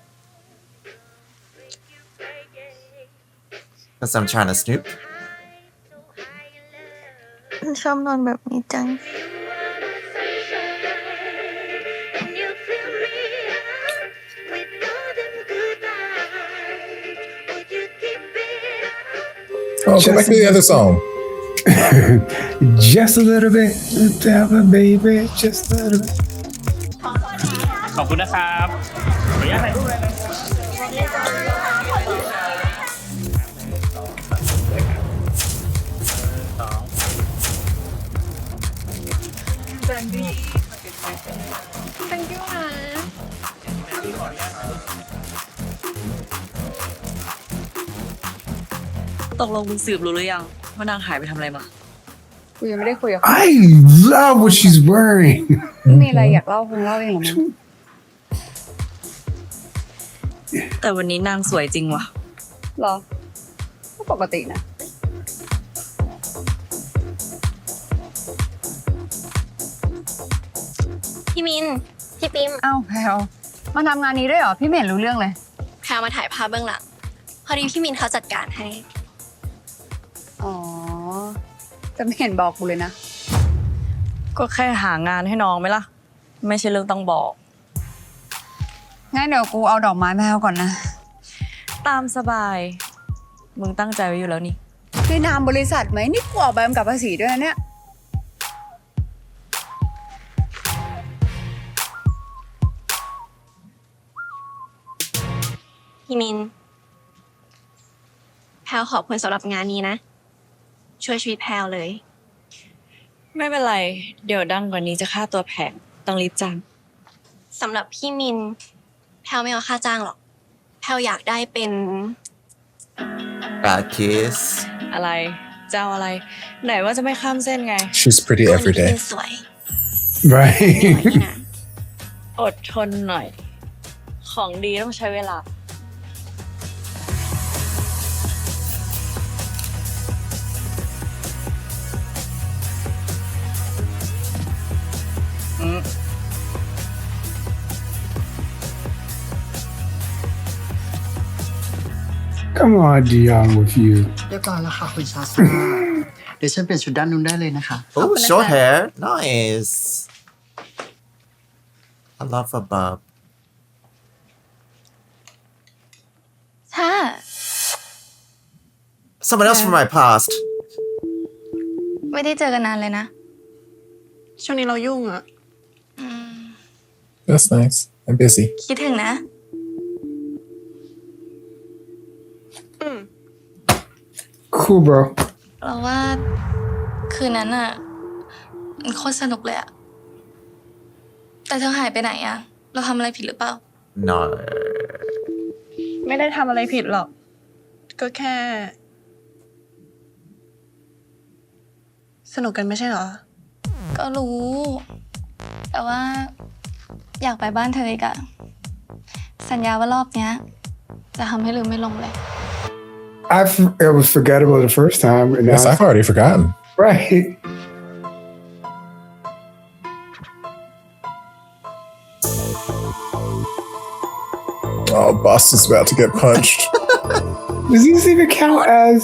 Because I'm trying to snoop. ชอบนอนแบบนี้จัง Oh, go back to the other song. Just a little bit, baby, just a little bit. ขอบคุณนะครับขออนุญาตถ่ายรูปเลยนะ Thank you นะ ตกลงมึงสืบรู้หรือยังว่านางหายไปทำอะไรมา กูยังไม่ได้คุยกับ I love what she's wearing. ไม่มีอะไรอยากเล่าคงเล่าเองหรอมั้ง แต่วันนี้นางสวยจริงว่ะ หรอก็ปกตินะ พี่มิน พี่ปิม เอ้าแพลมาทำงานนี้ด้วยเหรอ พี่ไม่เห็นรู้เรื่องเลย แพรมาถ่ายภาพเบื้องหลัง พอดีพี่มินเขาจัดการให้ อ๋อ จะไม่เห็นบอกกูเลยนะ ก็แค่หางานให้น้องไหมล่ะ ไม่ใช่เรื่องต้องบอก งั้นเดี๋ยวกูเอาดอกไม้มาให้ก่อนนะ ตามสบาย มึงตั้งใจไว้อยู่แล้วนี่ ในนามบริษัทไหมนี่กูออกใบกำกับภาษีด้วยนะเนี่ย พี่มิน แพรขอบคุณสำหรับงานนี้นะ ช่วยชีวิตแพรเลย ไม่เป็นไร เดี๋ยวดังกว่านี้จะค่าตัวแพงต้องรีบจ้าง สำหรับพี่มิน แพรไม่เอาค่าจ้างหรอก แพรอยากได้เป็น Bad kiss. อะไรเจ้าอะไร ไหนว่าจะไม่ข้ามเส้นไง She's pretty ตัว every ที่ day. สวย Right. นี่นะ อดทนหน่อย ของดีต้องใช้เวลา Come on, Dion, with you. เรียบร้อยแล้วค่ะคุณชาซ่า เดี๋ยวฉันเปลี่ยนชุดด้านนู้นได้เลยนะคะ Oh, short hair. Nice. I love a bob. ถ้า Someone else from my past. ไม่ได้เจอกันนานเลยนะ ช่วงนี้เรายุ่งอะ That's nice. I'm busy. คิดถึงนะ Cool, bro. เราว่าคืนนั้นอะมันโคตรสนุกเลยอะแต่เธอหายไปไหนอะเราทำอะไรผิดหรือเปล่า No. ไม่ได้ทำอะไรผิดหรอก ก็แค่ สนุกกันไม่ใช่เหรอ ก็รู้ แต่ว่าอยากไปบ้านเธออีกอะสัญญาว่ารอบเนี้ย จะทำให้ลืมไม่ลงเลย It was forgettable the first time. And Yes, I've already forgotten. Right. Oh, boss is about to get punched. Does this even count as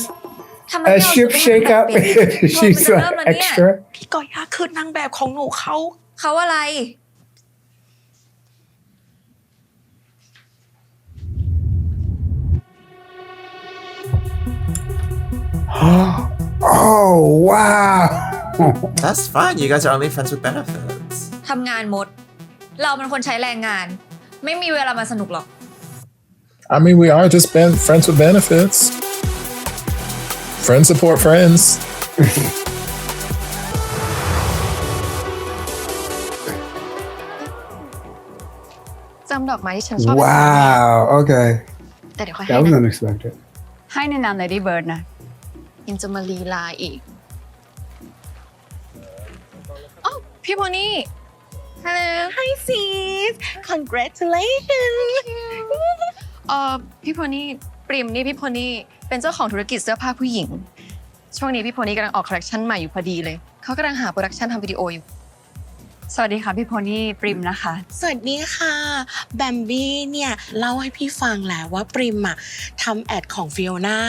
ทำไม a ไม่เอา ship ไปให้ shake up? แบบนี้ She's โทรมันจะเริ่ม an แล้วเนี่ย extra. พี่กอย่าคือนางแบบของหนูเขา เขาอะไร Oh, wow. That's fine. You guys are only friends with benefits. ทำงานหมด เราเป็นคนใช้แรงงาน ไม่มีเวลามาสนุกหรอก I mean, we are just friends with benefits. Friends support friends. จำดอกไม้ที่ฉันชอบ Wow. Okay. แต่เดี๋ยวค่อย That ให้ was นะ unexpected. ให้ในนาม Lady Bird นะ ยังจะมาลีลาอีกอ้าวพี่โพนี่ Hello Hi sis congratulations พี่โพนี่ปริมนี่พี่โพนี่เป็นเจ้าของธุรกิจเสื้อผ้าผู้หญิง ช่วงนี้พี่โพนี่กำลังออกคอลเลคชันใหม่อยู่พอดีเลยเขากำลังหาโปรดักชันทำวิดีโออยู่ สวัสดีค่ะพี่โพนี่ปริมนะคะ สวัสดีค่ะแบมบี้เนี่ยเล่าให้พี่ฟังแหละว่าปริมอะทำแอดของฟิโอนา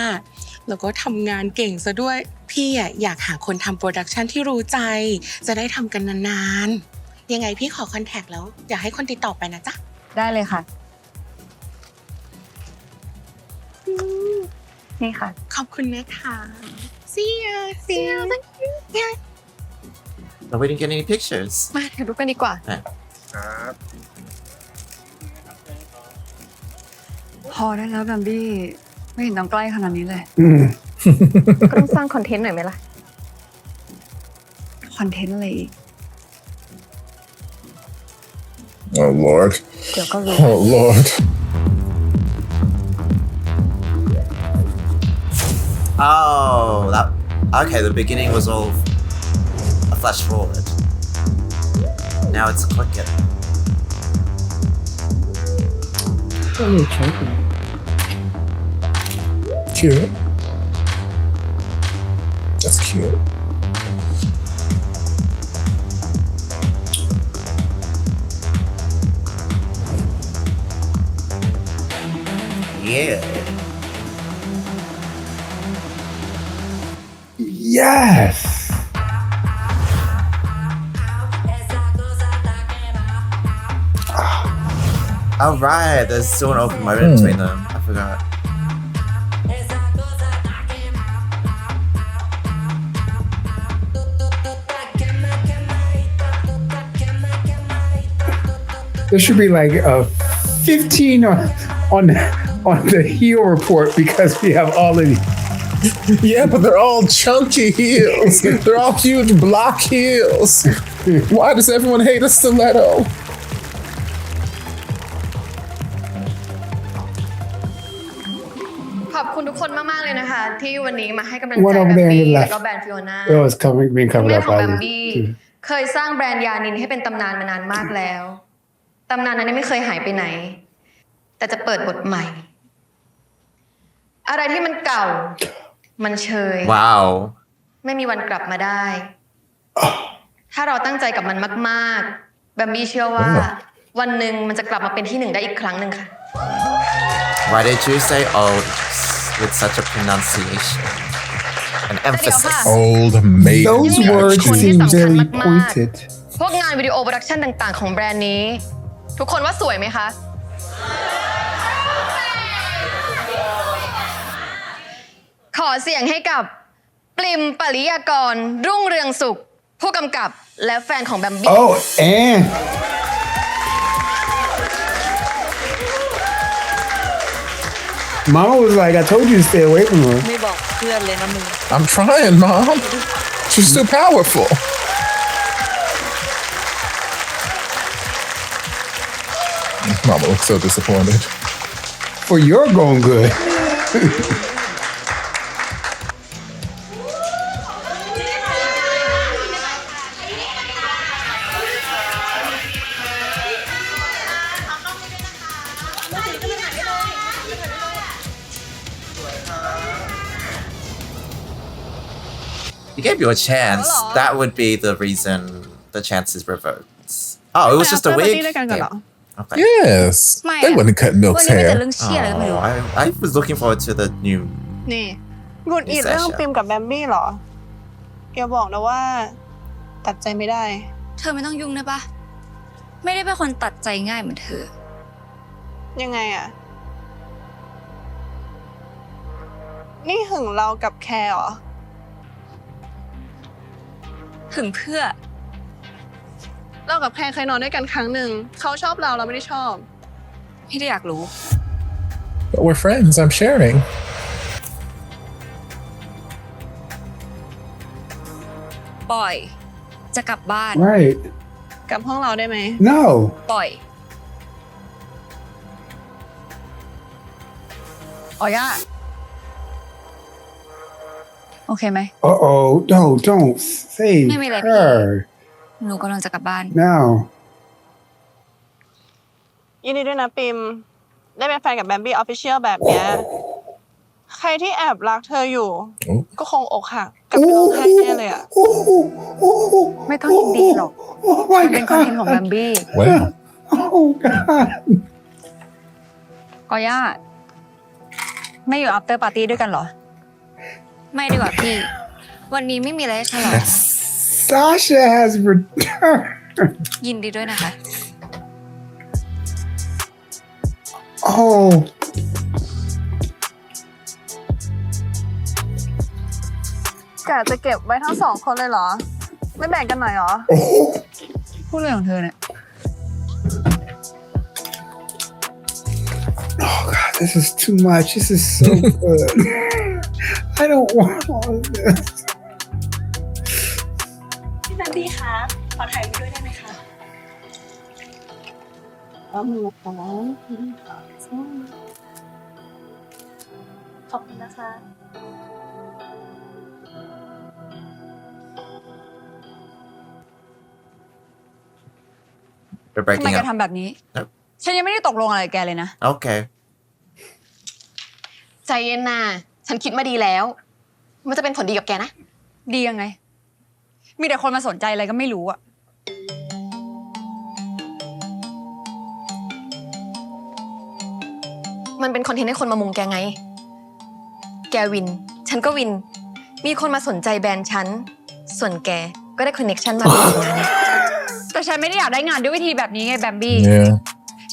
แล้วก็ทำงานเก่งซะด้วยพี่อะอยากหาคนทำโปรดักชันที่รู้ใจจะได้ทำกันนานๆยังไงพี่ขอคอนแทคแล้วอยากให้คนติดต่อไปนะจ๊ะ ได้เลยค่ะ นี่ค่ะ ขอบคุณนะคะ see you see you thank you yeah No, we didn't get any pictures. มาถ่ายรูปกันดีกว่า พอได้แล้วแบมบี้ ไม่เห็นต้องใกล้ขนาดนี้เลย ก็ต้องสร้างคอนเทนต์หน่อยไหมล่ะ คอนเทนต์อะไรอีก Oh, Lord. เดี๋ยวก็รู้ Oh, Lord. Oh, that. Okay, the beginning was all a flash forward. Now it's clicking. Cute. That's cute. Yeah. Yes. Oh, right. There's still an open moment between them. I forgot. There should be like a 15 on the heel report because we have all of these. Yeah, but they're all chunky heels. They're all huge block heels. Why does everyone hate a stiletto? ขอบคุณทุกคนมากๆเลยนะคะ ที่วันนี้มาให้กำลังใจ One แบ over ม there on บี้ the แล้ว left. ก็แบรนด์ฟิโอนา It was being คุณ covered แม่ up ของ by แบม this. บี้เคยสร้างแบรนด์ยานินให้เป็นตำนานมานานมากแล้ว ตำนานนั้นไม่เคยหายไปไหน แต่จะเปิดบทใหม่ อะไรที่มันเก่า มันเชย Wow. ไม่มีวันกลับมาได้ ถ้าเราตั้งใจกับมันมากๆ แบมบี้เชื่อว่า วันหนึ่งมันจะกลับมาเป็นที่หนึ่งได้อีกครั้งหนึ่งค่ะ Why did you say old with such a pronunciation? An emphasis. Old maid. Those words คนที่ seem สำคัญ very มาก pointed. ๆ พวกงานวิดีโอโปรดักชันต่างๆ ของแบรนด์นี้ ทุกคนว่าสวยไหมคะ ขอเสียงให้กับปริมปริยากร รุ่งเรืองสุข ผู้กำกับและแฟนของแบมบี้ Oh, and Mama was like, I told you to stay away from her. ไม่บอกเพื่อนเลยนะมึง I'm trying, Mom. She's too powerful. Mama looks so disappointed. For your going good. He gave you a chance. That would be the reason the chances reverts. Oh, it was just a wig. Okay. Yes. They wouldn't cut วัน Milk's นี้มีแต่ hair. เรื่องเชี่ยอะไรก็ไม่รู้ I was looking forward to the new. นี่หงุดหงิดเรื่องปริมกับแบมบี้เหรออย่าบอกนะว่า ตัดใจไม่ได้ เธอไม่ต้องยุ่งได้ปะไม่ได้เป็นคนตัดใจง่ายเหมือนเธอ ยังไงอะนี่หึงเรากับแคร์เหรอ ถึงเพื่อ เรากับแคร์เคยนอนด้วยกันครั้งหนึ่งเขาชอบเราไม่ได้ชอบ พี่ได้อยากรู้ But we're friends. I'm sharing. ปล่อย จะกลับบ้าน Right. กลับห้องเราได้ไหม No. ปล่อยอ๋อย่าโอเคไหม Uh-oh. No, don't save Maybe like her. หนูกำลังจะกลับบ้าน No. ยินดีด้วยนะปิมได้เป็นแฟนกับแบมบี้ออฟฟิเชียลแบบเนี้ยใครที่แอบรักเธออยู่ ก็คงอกหักกับไปร้องไห้แน่เลยอะ ไม่ต้องยินดีหรอก Oh มัน my เป็นคอนเทนต์ของแบ God. มบี้ Wow. Oh God. ก็ย่าไม่อยู่ after party ด้วยกันเหรอ ไม่ดีกว่าพี่ วันนี้ไม่มีอะไรให้ฉลอง Sasha has returned. ยินดีด้วยนะคะ Oh. กะจะเก็บไว้ทั้งสองคนเลยเหรอ ไม่แบ่งกันหน่อยเหรอ พูดเรื่องของเธอเนี่ย Oh God, this is too much. This is so good. I don't want all of this. พี่แบมบี้คะขอถ่ายรูปด้วยได้ไหมคะขอบคุณนะคะ We're ทำไม breaking แก up. ทำแบบนี้ ฉันยังไม่ได้ตกลงอะไรกับแกเลยนะ Okay. ใจเย็นนะฉันคิดมาดีแล้ว มันจะเป็นผลดีกับแกนะ ดียังไง มีแต่คนมาสนใจอะไรก็ไม่รู้อะ มันเป็นคอนเทนต์ให้คนมามุงแกไง แกวิน ฉันก็วิน มีคนมาสนใจแบรนด์ฉัน ส่วนแกก็ได้คอนเน็กชันมาเป็นฉัน แต่ฉันไม่ได้อยากได้งานด้วยวิธีแบบนี้ไงแบมบี้ Yeah.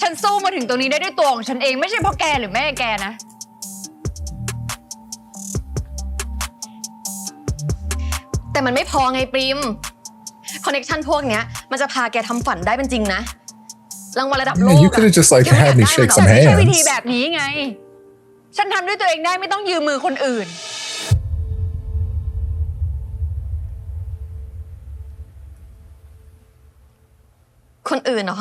ฉันสู้มาถึงตรงนี้ได้ด้วยตัวของฉันเองไม่ใช่เพราะแกหรือแม่แกนะ แต่มันไม่พอไงปริม คอนเน็กชันพวกเนี้ย มันจะพาแกทำฝันได้เป็นจริงนะ รางวัลระดับโล Yeah, ก you could have just like แกไม่อยาก had me ได้ shake หรอ some ไม่ใช่วิธี hands. แบบนี้ไง ฉันทำด้วยตัวเองได้ไม่ต้องยืมมือคนอื่น คนอื่นเหรอ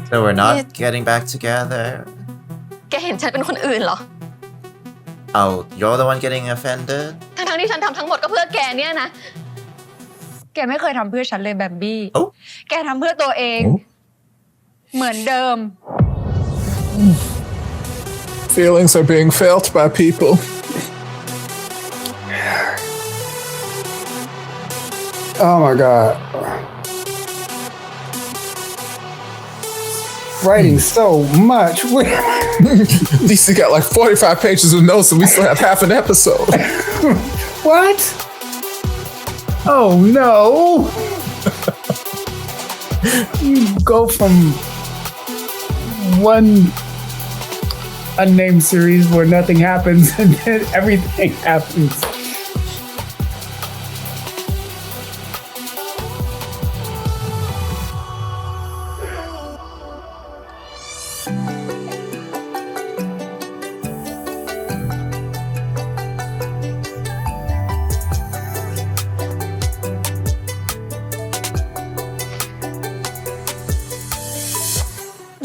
So we're not getting back together. แกเห็นฉันเป็นคนอื่นเหรอ Oh, you're the one getting offended? ทั้งที่ฉันทำทั้งหมดก็เพื่อแกเนี่ยนะ แกไม่เคยทำเพื่อฉันเลยแบมบี้ โอ้ แกทำเพื่อตัวเอง เหมือนเดิม Feelings are being felt by people. Oh my God. Writing so much. At least you got like 45 pages of notes and we still have half an episode. What? Oh no. You go from one unnamed series where nothing happens and then everything happens.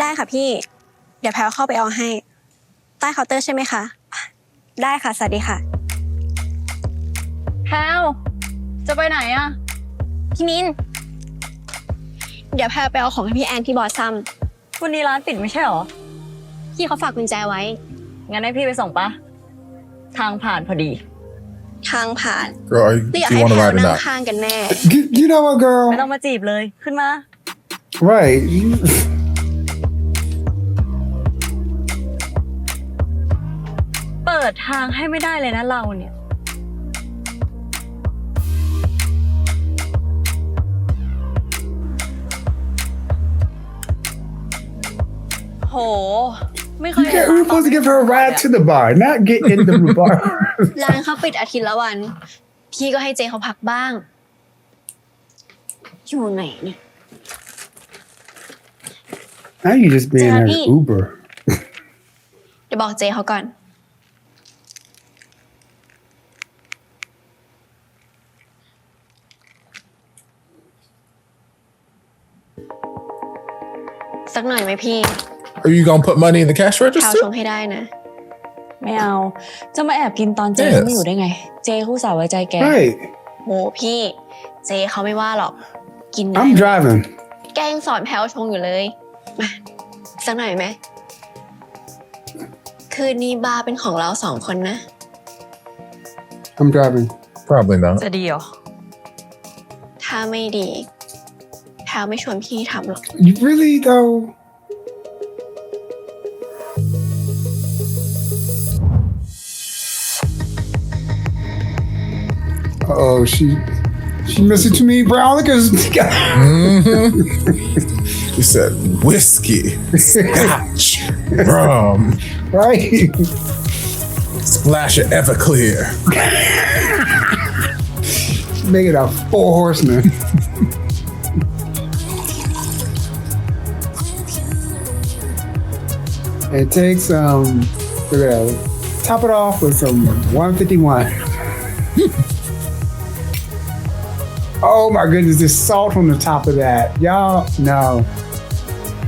ได้ค่ะพี่ เดี๋ยวแพลวเข้าไปเอาให้ ใต้เคาน์เตอร์ใช่ไหมคะ ได้ค่ะ สวัสดีค่ะ แพลวจะไปไหนอะ พี่มิน เดี๋ยวแพลวไปเอาของให้พี่แอนที่บอสซัม วันนี้ร้านปิดไม่ใช่หรอ พี่เขาฝากกุญแจไว้ งั้นให้พี่ไปส่งปะ ทางผ่านพอดี ทางผ่าน Girl, หรืออยาก do ให้ you want แพ to ล ride or นั่ง not? ข้างกันแน่ You know what, girl? ไม่ต้องมาจีบเลยขึ้นมา Right. เปิดทางให้ไม่ได้เลยนะเราเนี่ย โห ไม่เคย Yeah, we're supposed to give her a ride to the bar, not get in the bar. ร้านเขาปิดอาทิตย์ละวัน พี่ก็ให้เจเขาพักบ้าง อยู่ไหนเนี่ย Now you just being an Daddy. Uber. เดี๋ยวบอกเจเขาก่อน สักหน่อยไหมพี่ Are you gonna put money in the cash แพลว register? ชงให้ได้นะ ไม่เอา จะมาแอบกินตอนเจ Yes. เขาไม่อยู่ได้ไง เจคู่สาวไว้ใจแก Right. โหพี่ เจเขาไม่ว่าหรอก กินได้ I'm driving. แกยังสอนแพลวชงอยู่เลย มา สักหน่อยไหม คืนนี้บาร์เป็นของเราสองคนนะ I'm driving. Probably not. จะดีเหรอ ถ้าไม่ดี แพลวไม่ชวนพี่ทำหรอก You really though? Oh, she missing too many brown liquors. You said whiskey, scotch, rum, Right. splash of Everclear. Make it a 4 horsemen. It takes look at that. Top it off with some 151. Oh my goodness, there's salt on the top of that. Y'all, no.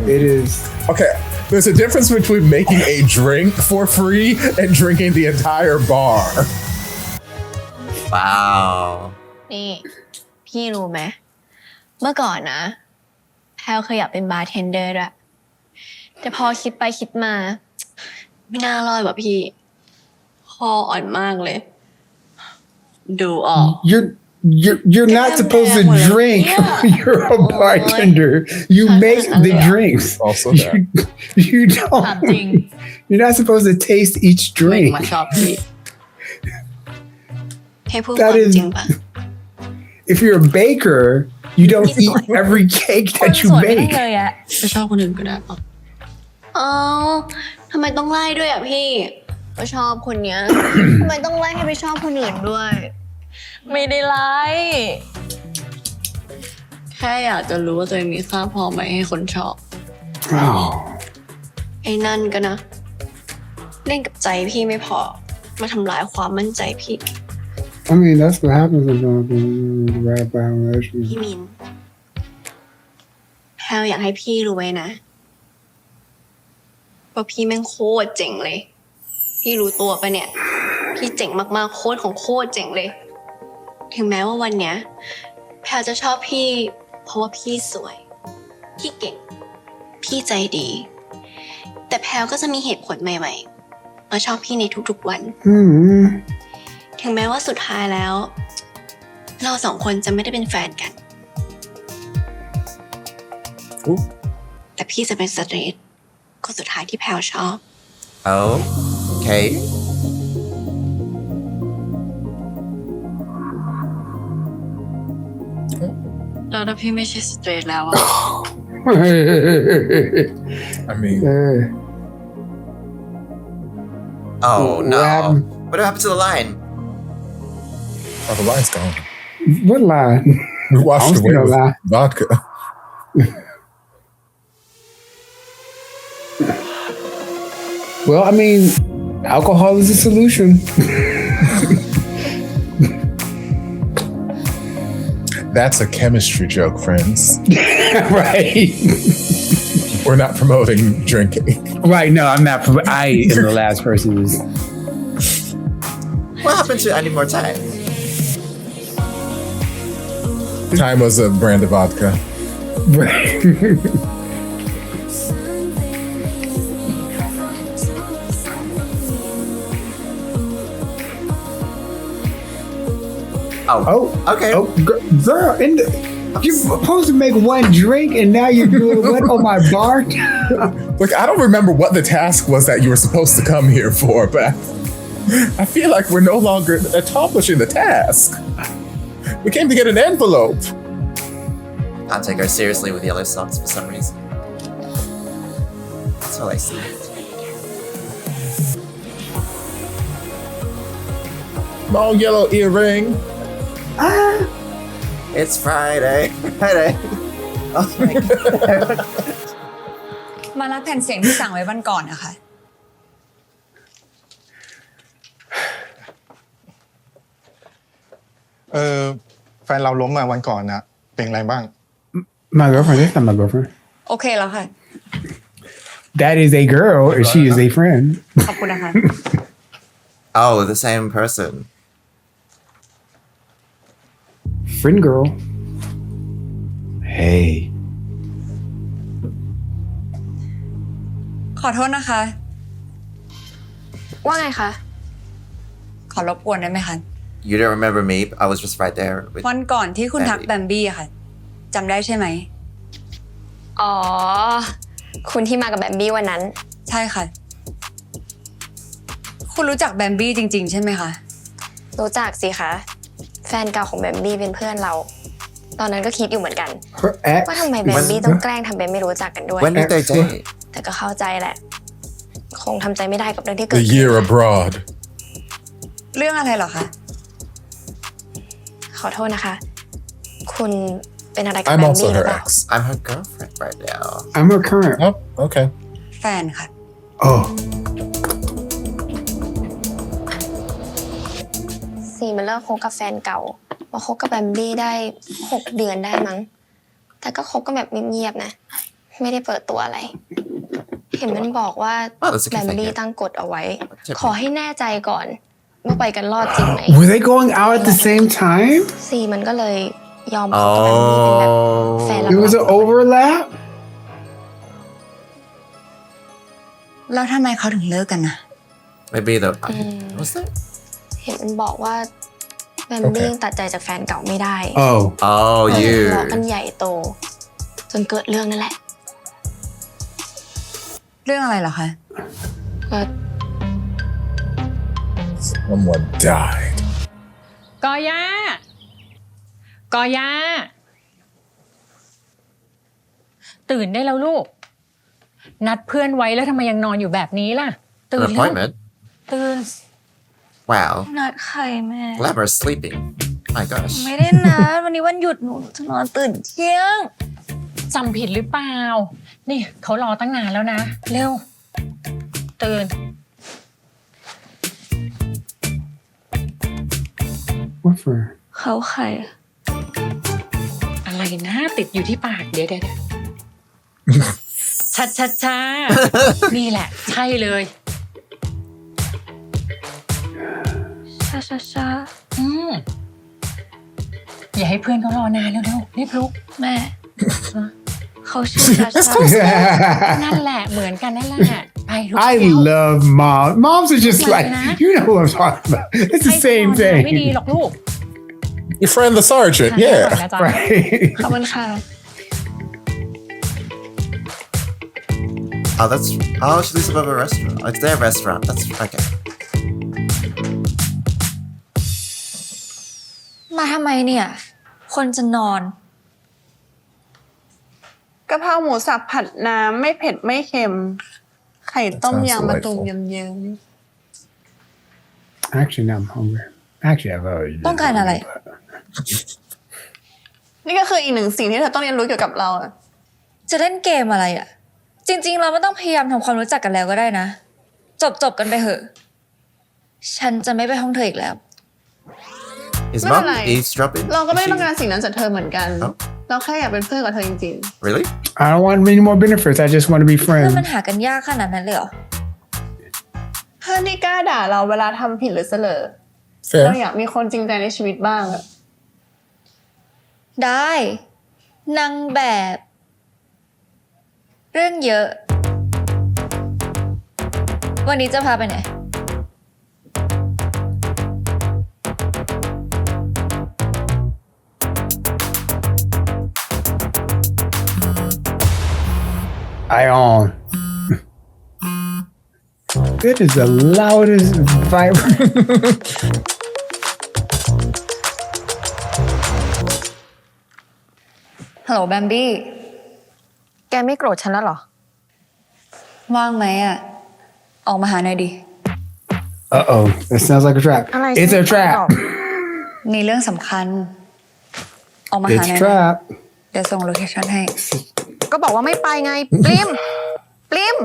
It is. Okay, there's a difference between making a drink for free and drinking the entire bar. Wow. นี่ พี่รู้ไหม เมื่อก่อนนะ แพลวเคยอยากเป็นบาร์เทนเดอร์ด้วย แต่พอคิดไปคิดมา ไม่น่ารอดว่ะพี่ คออ่อนมากเลย ดูออก You're not supposed to drink. You're a bartender. You make the drinks. Also that. You don't. You're not supposed to taste each ไม่ drink. มาชอบพี่ ให้พูดค That วาม is- จริงปะ If you're a baker, you don't eat every cake คน that ส you วยไม่ได้ bake. เลยอะ ไปชอบคนอื่นก็ได้ปะ อ๋อทำไมต้องไล่ด้วยอ่ะพี่ก็ชอบคนเนี้ย ทำไมต้องไล่ให้ไปชอบคนอื่นด้วย ไม่ได้ไล่ แค่อยากจะรู้ว่าตัวเองมีค่าพอไหมให้คนชอบ Oh. ไอ้นั่นก็นะ เล่นกับใจพี่ไม่พอ มาทำลายความมั่นใจพี่ I mean, that's what happens when you rap about พี่ relationships. มิน แพลวอยากให้พี่รู้ไว้นะว่าพี่แม่งโคตรเจ๋งเลย พี่รู้ตัวปะเนี่ย พี่เจ๋งมากๆโคตรของโคตรเจ๋งเลย ถึงแม้ว่าวันเนี้ย แพลวจะชอบพี่ เพราะว่าพี่สวย พี่เก่ง พี่ใจดี แต่แพลวก็จะมีเหตุผลใหม่ๆมาชอบพี่ในทุกๆวัน Hmm. ถึงแม้ว่าสุดท้ายแล้ว เราสองคนจะไม่ได้เป็นแฟนกัน Ooh. แต่พี่จะเป็นสเตรทคนสุดท้ายที่แพลวชอบ Okay. แล้วถ้าพี่ไม่ใช่สเตรทแล้วอะ I mean, Oh What no. happened? What happened to the line? oh, the line's gone. What line? We washed I'm away still with alive. vodka. Well, I mean, alcohol is a solution. That's a chemistry joke, friends. Right. We're not promoting drinking. Right. No, I'm not. I am the last person who's. What happened to Any More Time? Time was a brand of vodka. Okay. Oh, girl, you're supposed to make one drink and now you're doing what on my bar? Look, I don't remember what the task was that you were supposed to come here for, but I feel like we're no longer accomplishing the task. We came to get an envelope. Can't take her seriously with yellow socks for some reason. That's all I see. Small yellow earring. It's Friday. Friday. Oh my god. มารับแผ่นเสียงที่สั่งไว้วันก่อนนะคะ แฟนเราล้มมาวันก่อนนะเป็นไรบ้าง My girlfriend, that's not my girlfriend. โอเคแล้วค่ะ That is a girl and she is a friend. ขอบคุณนะคะ Oh, the same person. Friend girl. Hey. ขอโทษนะคะ ว่าไงคะ ขอรบกวนได้ไหมคะ You don't remember me? I was just right there. With วันก่อนที่คุณทักแบมบี้อะค่ะจำได้ใช่ไหม อ๋อ คุณที่มากับแบมบี้วันนั้น ใช่ค่ะ คุณรู้จักแบมบี้จริง ๆ ใช่ไหมคะ รู้จักสิคะ แฟนเก่าของแบมบี้เป็นเพื่อนเรา ตอนนั้นก็คิดอยู่เหมือนกัน Her ex. ว่าทำไมแบมบี้ต้องแกล้งทำเป็นไม่รู้จักกันด้วย when did they date? แต่ก็เข้าใจแหละ คงทำใจไม่ได้กับเรื่องที่เกิด The ขึ้น year abroad. เรื่องอะไรเหรอคะ ขอโทษนะคะ คุณเป็นอะไรกับ I'm แบม also บี้หรือ her เปล่า ex. I'm her girlfriend right now. I'm her current. Oh, okay. แฟนค่ะ Oh. ซีมันเลิกคบกับแฟนเก่ามาคบกับแบมบี้ได้ 6 เดือนได้มั้ง แต่ก็คบกันแบบเงียบๆนะ ไม่ได้เปิดตัวอะไร เห็นมันบอกว่า that's a good แบม thing, บี้ yeah. ตั้งกฎเอาไว้ ขอให้แน่ใจก่อนว่าไปกันรอดจริงไหม Were they going out at the same time? ซีมันก็เลยยอมคบกับแบมบี้เป็นแบบแฟน There was ลั an บ overlap? แล้วทำไมเขาถึงเลิกกันนะ Maybe the. What's that? ๆเห็นมันบอกว่าแบมบี้ยังตัดใจจากแฟนเก่าไม่ได้ Oh. Oh, ก็เลย you. ทะเลาะกันใหญ่โต จนเกิดเรื่องนั่นแหละ เรื่องอะไรเหรอคะ ก็ Someone died. กอย่า กอย่า ตื่นได้แล้วลูก นัดเพื่อนไว้แล้วทำไมยังนอนอยู่แบบนี้ล่ะ ตื่ An นแล้ว appointment? ตื่น Wow. นัดใครแม่ Glamorous sleeping. My gosh. ไม่ได้นัดวันนี้วันหยุดหนูจะนอนตื่นเที่ยง จำผิดหรือเปล่า นี่เขารอตั้งนานแล้วนะ เร็ว ตื่น What for? เขาใครอะ อะไรนะติดอยู่ที่ปาก เดี๋ยวช้า นี่แหละ ใช่เลย ช้า อย่าให้เพื่อนเขารอนานเร็วๆรีบลุก แม่ เขาชื่อช้า นั่นแหละเหมือนกันนั่นแหละไปลุก I love moms. Moms are just like, you know who I'm talking about. It's the same ไม่ดี thing. หรอกลูก Your friend the sergeant, yeah. นะจ๊ะ Right. ขอบคุณค่ะ Oh, that's. Oh, she lives above a restaurant. It's their restaurant. That's okay. มาทำไมเนี่ย คนจะนอน กะเพราหมูสับผัดน้ำไม่เผ็ดไม่เค็ม ไข่ต้ม Sounds ยำมะตูม delightful. เยิ้ม Actually, now I'm hungry. Actually, I've already. ต้องการอะไร ๆนี่ก็คืออีกหนึ่งสิ่งที่เธอต้องเรียนรู้เกี่ยวกับเราอะ จะเล่นเกมอะไรอ่ะ จริง ๆ เราไม่ต้องพยายามทำความรู้จักกันแล้วก็ได้นะ จบกันไปเถอะ ฉันจะไม่ไปห้องเธออีกแล้ว Is ไม่เป็น mom ไร eavesdropping? เราก็ไม่ Is ต้อง she- การสิ่งนั้นจากเธอเหมือนกัน เอ้า เราแค่อยากเป็นเพื่อนกับเธอจริง Really? I don't want any more benefits. I just want to be เพื่อน friends. มันหากันยากขนาดนั้นเลยเหรอ ๆ เพื่อนที่กล้าด่าเราเวลาทำผิดหรือเสลอ Fair. เราอยากมีคนจริงใจในชีวิตบ้างอะ ได้นางแบบ เรื่องเยอะ วันนี้จะพาไปไหน I I on. That is the loudest vibrant. ฮัลโหลแบมบี้ แกไม่โกรธฉันแล้วเหรอ ว่างไหมอ่ะ ออกมาหาหน่อยดิ Uh-oh, that sounds like a trap. It's a trap. มีเรื่องสำคัญ ออกมาหาห It's น่อย a นะ trap. เดี๋ยวส่งโลเคชั่นให้ ก็บอกว่าไม่ไปไง ปลิม ปลิม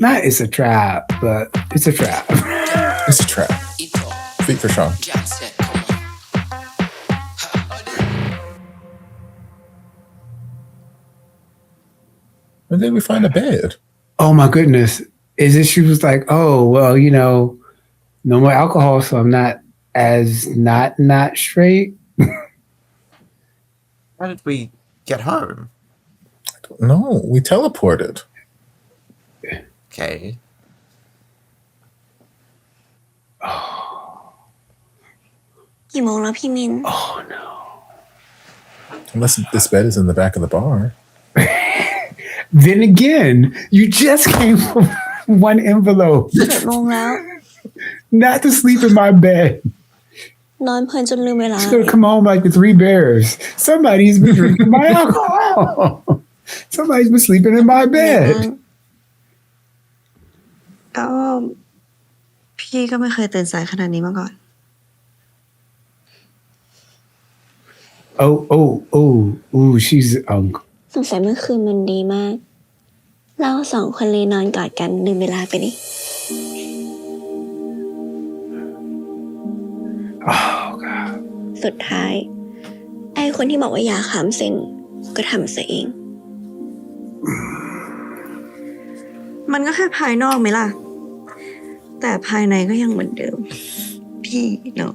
Not it's a trap, but it's a trap. It's a trap. Speak for Sean. When did we find a bed? Oh my goodness. Is it she was like, oh, well, you know, no more alcohol, so I'm not as not straight. How did we get home? No, we teleported. Okay. Oh no. Unless this bed is in the back of the bar. Then again, you just came from one envelope. 7 โมงแล้ว Not to sleep in my bed. นอนเพลินจนลืมเวลา It's gonna come home like the Three Bears. Somebody's been drinking my alcohol. Somebody's been sleeping in my bed. ก็พี่ก็ไม่เคยตื่นสายขนาดนี้มาก่อน Oh, she's สงสัยเมื่อคืนมันดีมาก เราสองคนเลยนอนกอดกันลืมเวลาไปดิ oh god. สุดท้าย ไอ้คนที่บอกว่าอย่าขามเซ็งก็ทำซะเอง มันก็แค่ภายนอกไหมล่ะ แต่ภายในก็ยังเหมือนเดิม พี่เนาะ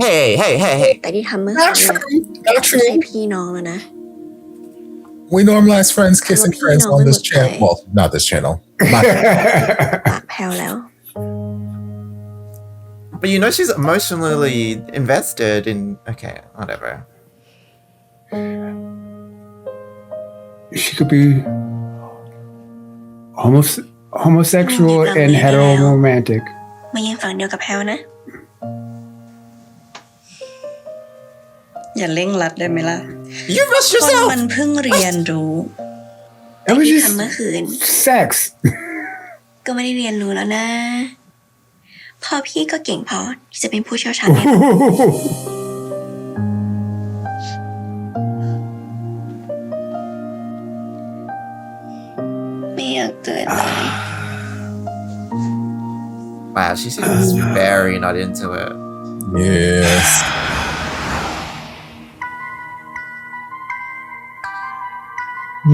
Hey, hey, hey, hey. แต่ที่ทำเมื่อคืนน่ะไม่ใช่พี่น้องแล้วนะ We normalize friends kissing friends on this channel. Well, not this channel. My channel. ปากแผ่วแล้ว But you know she's emotionally invested in... Okay, whatever. She could be homosexual and heteromantic. มายืนฝั่งเดียวกับแพลวนะ อย่าเร่งรัดได้ไหมล่ะ You rushed คน yourself! มันเพิ่งเรียนรู้ That was ที่ just ทำเมื่อคืน sex. ก็ไม่ได้เรียนรู้แล้วนะ พอพี่ก็เก่งพอที่จะเป็นผู้เชี่ยวชาญเนี่ยไม่อยากเกิดเลย Wow, she seems very not into it. Yes.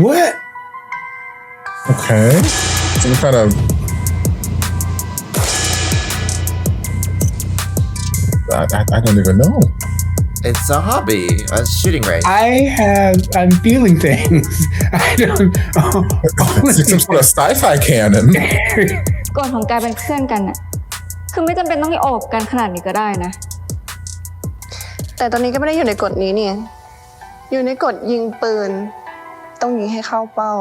What? Okay. Some kind of... I don't even know. It's a hobby, a shooting range. I'm feeling things. I don't. It's some sort of sci-fi canon. กฎของการเป็นเพื่อนกันน่ะ คือไม่จำเป็นต้องโอบกันขนาดนี้ก็ได้นะ แต่ตอนนี้ก็ไม่ได้อยู่ในกฎนี้เนี่ย อยู่ในกฎยิงปืน ต้องยิงให้เข้าเป้า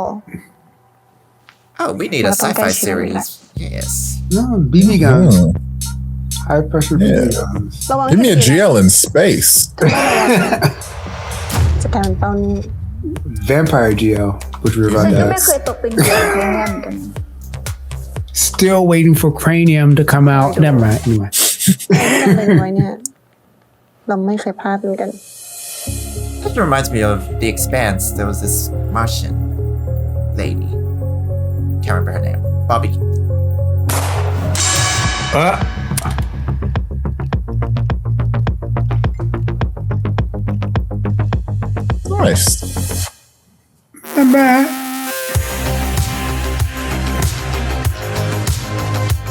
Oh, we need a sci-fi series. Yes. No, BB guns. Oh. High pressure BB Yeah. guns. ระวัง Give me a ให้ดีนะ GL in space. จะกลายเป็นเป้านี่ Vampire GL, which we were about ฉัน to ก็ไม่เค ask. ยตกเป็นเหยื่อของเรื่องเหมือนกัน Still waiting for Cranium to come out. Never mind. Anyway. ที่เราเป็นไว้เนี่ย เราไม่เคยพลาดเหมือนกัน That reminds me of The Expanse. There was this Martian lady. Can't remember her name. Bobby. Nice. Not bad.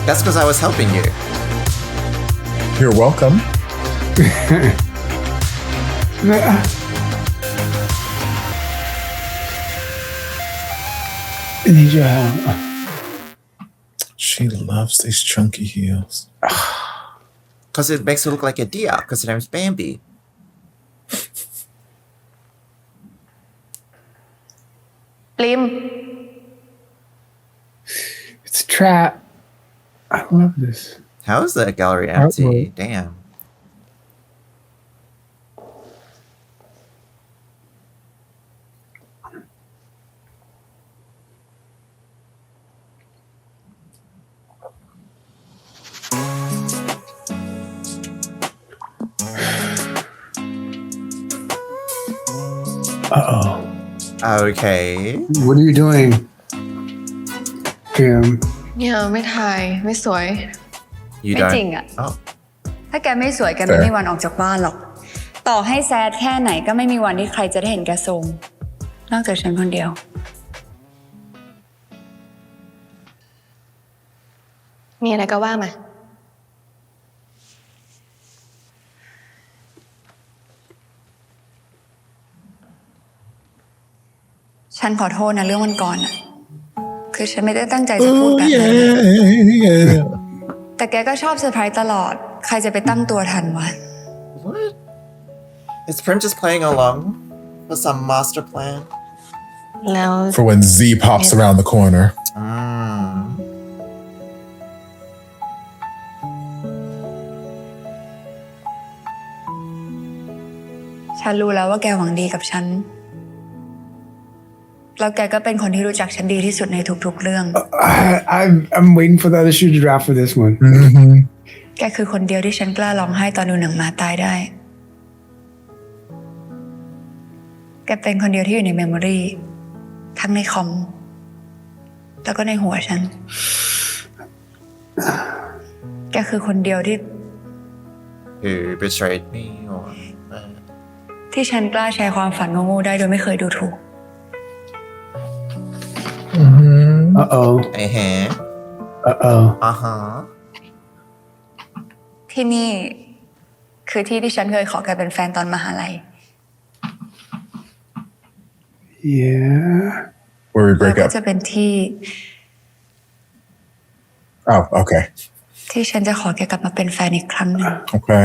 That's because I was helping you. You're welcome. I need your help. She loves these chunky heels. Because it makes her look like a deer, because her name's Bambi. Blim trap. I love this. How is the gallery empty? Artwork. Damn. Uh-oh. Okay. What are you doing? Kim. เนี่ยไม่ถ่ายไม่สวย You ไม่ don't. จริงอะ Oh. ถ้าแกไม่สวยแกไม่มีวันออกจากบ้านหรอก ต่อให้แซดแค่ไหนก็ไม่มีวันที่ใครจะได้เห็นแกทรงนอกจากฉันคนเดียว มีอะไรก็ว่ามา ฉันขอโทษนะเรื่องวันก่อนอะคือฉันไม่ได้ตั้งใจจะพูดแบบนั้นแต่แกก็ชอบเซอร์ไพรส์ตลอด ใครจะไปตั้งตัวทันวะ What? Is Prim just playing along with some master plan? แล้ว For when Z pops around the corner. Mm. ฉันรู้แล้วว่าแกหวังดีกับฉัน แล้วแกก็เป็นคนที่รู้จักฉันดีที่สุดในทุกๆเรื่อง I'm waiting for the other shoe to drop for this one. Mm-hmm. แกคือคนเดียวที่ฉันกล้าร้องไห้ตอนดูหนังหมาตายได้ แกเป็นคนเดียวที่อยู่ในเมมโมรีทั้งในคอม แล้วก็ในหัวฉัน แกคือคนเดียวที่ Who betrayed me or ที่ฉันกล้าแชร์ความฝันโง่ๆได้โดยไม่เคยดูถูก Uh-oh. Uh-huh. Uh-oh. Uh-huh. ที่นี่คือที่ที่ฉันเคยขอแกเป็นแฟนตอนมหาลัย Yeah. Where we แล้ว break ก็ up. จะเป็นที่ Oh, okay. ที่ฉันจะขอแกกลับมาเป็นแฟนอีกครั้งหนึ่ง Okay.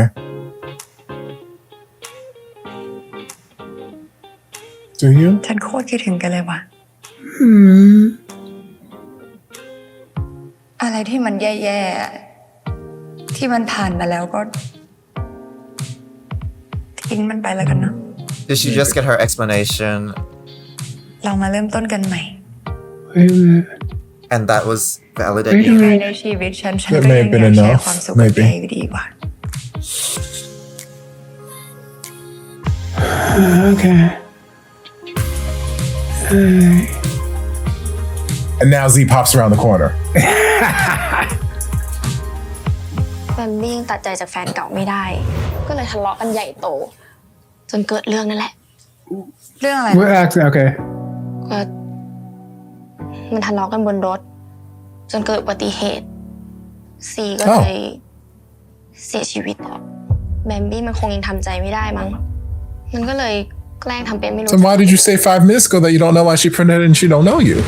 Do you? ฉันโคตรคิดถึงแกเลยว่ะ อะไรที่มันแย่ๆ ที่มันผ่านมาแล้วก็ทิ้งมันไปแล้วกันเนาะ Did she just get her explanation เรามาเริ่มต้นกันใหม่ Wait a minute. and that was ใคร validated? ในชีวิตฉัน That ก็ may ยัง have been อยากแชร์ enough, ความสุขกับแก maybe. อยู่ดีกว่า Okay. And now Z pops around the corner. แบมบี้ยังตัดใจจากแฟนเก่าไม่ได้ ก็เลยทะเลาะกันใหญ่โต จนเกิดเรื่องนั่นแหละ เรื่องอะไร We're acting. Okay. ก็มันทะเลาะกันบนรถ จนเกิดอุบัติเหตุซีก็เลยเสียชีวิตอะแบมบี้มันคงยังทำใจไม่ได้มั้ง มันก็เลยแกล้งทำเป็นไม่รู้ So why did you say 5 minutes ago that you don't know why she printed it and she don't know you?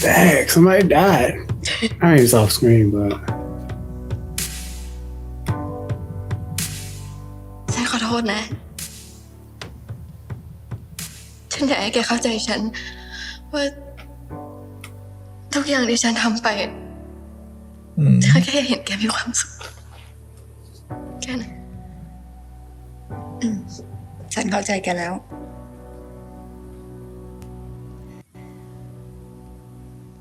Dang, somebody died. I mean, it's off screen, but ฉันขอโทษนะ ฉันอยากให้แกเข้าใจฉัน ว่าทุกอย่างที่ฉันทำไปฉันแค่เห็นแกมีความสุขแค่นั้น ฉันเข้าใจแกแล้ว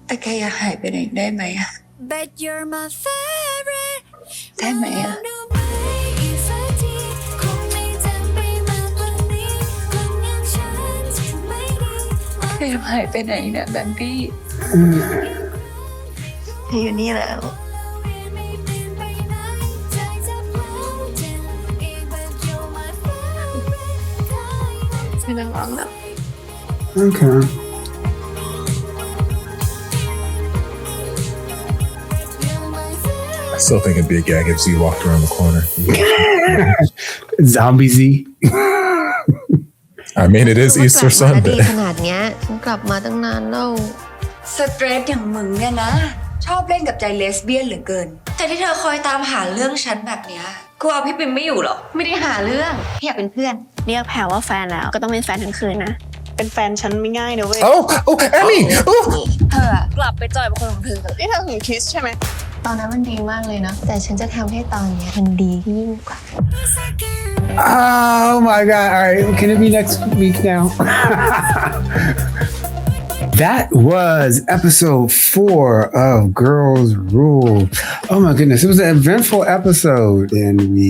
แต่แกอยากหายไปไหนได้ไหมอะ But you're my favorite ได้ไหมอะ แกอยากหายไปไหนเนี่ยแบมบี้ อยู่นี่แล้ว ไม่ต้องร้องแล้ว okay. I still think it'd be a gag if Z walked around the corner. Zombie Z. I mean, it is ก Easter ลับมาดี Sunday. ขนาดเนี้ยฉันกลับมาตั้งนานแล้ว สเตรทอย่างมึงเนี่ยนะ ชอบเล่นกับใจเลสเบี้ยนเหลือเกิน แต่ที่เธอคอยตามหาเรื่องฉันแบบเนี้ยกูเอาพี่ปิมไม่อยู่หรอก ไม่ได้หาเรื่อง พี่อยากเป็นเพื่อน เรียกแพรว่าแฟนแล้วก็ต้องเป็นแฟนทั้งคืนนะ เป็นแฟนฉันไม่ง่ายนะเว้ย Oh, Emmy! Oh. เธออะกลับไปจอยเป็นคนของเธอกัน นี่เธอถึงคิสใช่ไหม ตอนนั้นมันดีมากเลยเนาะแต่ฉันจะทำให้ตอนเนี้ยมันดียิ่งกว่า Oh my God. All right. Can it be next week now? That was episode 4 of Girls Rule. Oh my goodness. It was an eventful episode and we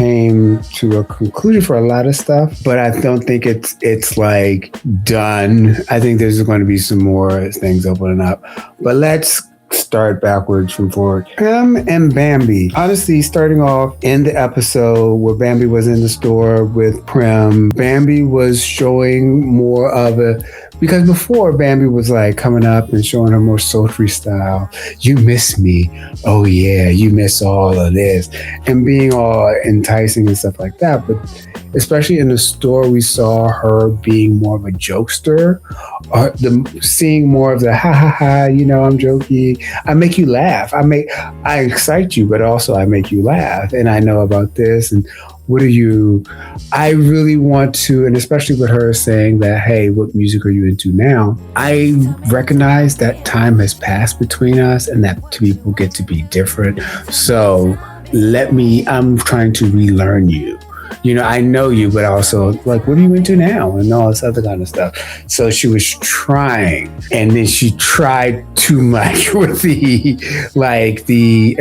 came to a conclusion for a lot of stuff, but I don't think it's like done. I think there's going to be some more things opening up, but let's start backwards from forward. Prim and Bambi. Honestly, starting off in the episode where Bambi was in the store with Prim, Bambi was showing more of a, because before Bambi was coming up and showing her more sultry style. You miss me. Oh yeah, you miss all of this. And being all enticing and stuff like that. But especially in the store, we saw her being more of a jokester, or seeing more of the ha ha ha, I'm joking. I make you laugh. I excite you, but also I make you laugh. And I know about this. And I really want to, and especially with her saying that, hey, what music are you into now? I recognize that time has passed between us and that people get to be different. So I'm trying to relearn you. I know you, but also what are you into now? And all this other kind of stuff. So she was trying, and then she tried too much with and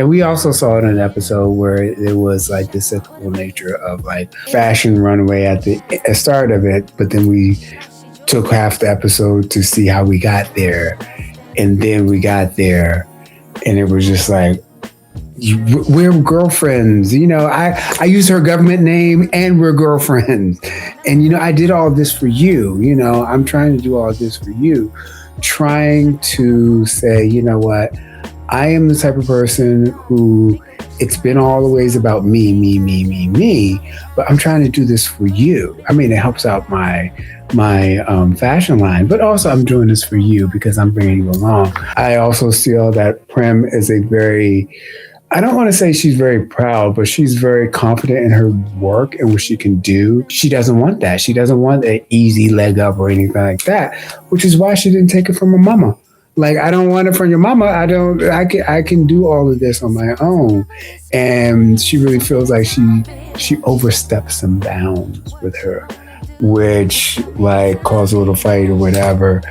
we also saw it in an episode where it was the cyclical nature of fashion runway at the start of it, but then we took half the episode to see how we got there. And then we got there and it was just we're girlfriends. I use her government name and we're girlfriends. And, I did all this for you. I'm trying to do all this for you. Trying to say, you know what? I am the type of person who it's been all always about me, but I'm trying to do this for you. I mean, it helps out my fashion line, but also I'm doing this for you because I'm bringing you along. I also feel that Prim is I don't want to say she's very proud, but she's very confident in her work and what she can do. She doesn't want that. She doesn't want an easy leg up or anything like that, which is why she didn't take it from her mama. I don't want it from your mama. I can do all of this on my own. And she really feels like she oversteps some bounds with her, which caused a little fight or whatever.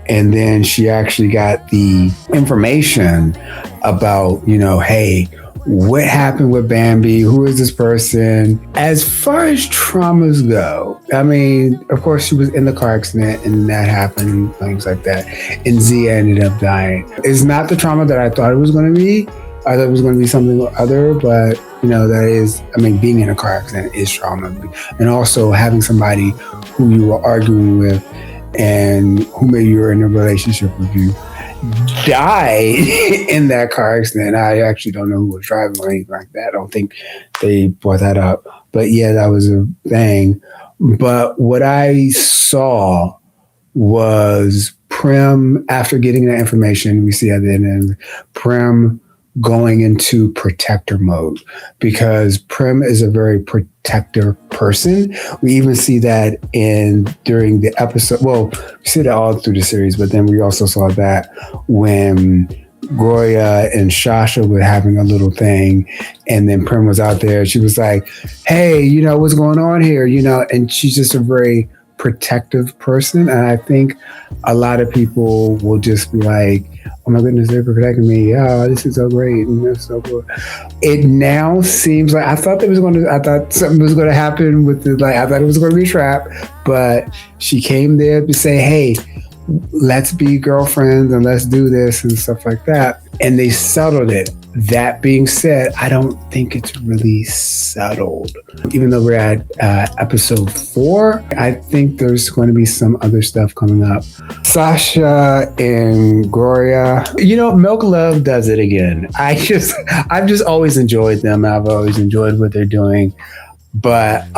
And then she actually got the information about, hey, what happened with Bambi? Who is this person? As far as traumas go, I mean, of course, she was in the car accident and that happened, things like that. And Zia ended up dying. It's not the trauma that I thought it was going to be. I thought it was going to be something other, but, that is, being in a car accident is trauma. And also having somebody who you were arguing with and who maybe you were in a relationship with you died in that car accident. I actually don't know who was driving or anything like that. I don't think they brought that up. But yeah, that was a thing. But what I saw was Prim, after getting that information, we see at the end, Prim going into protector mode because Prim is a very protector person. We even see that during the episode. Well, we see that all through the series, but then we also saw that when Gloria and Shasha were having a little thing, and then Prim was out there. She was like, "Hey, what's going on here?" And she's just a very protective person, and I think a lot of people will just be like, oh my goodness, they're protecting me. Oh, this is so great. And that's so good. It now seems like I thought something was going to happen with I thought it was going to be a trap, but she came there to say, hey, let's be girlfriends and let's do this and stuff like that. And they settled it. That being said, I don't think it's really settled. Even though we're at episode 4, I think there's going to be some other stuff coming up. Sasha and Gloria, MilkLove does it again. I've just always enjoyed them. I've always enjoyed what they're doing. But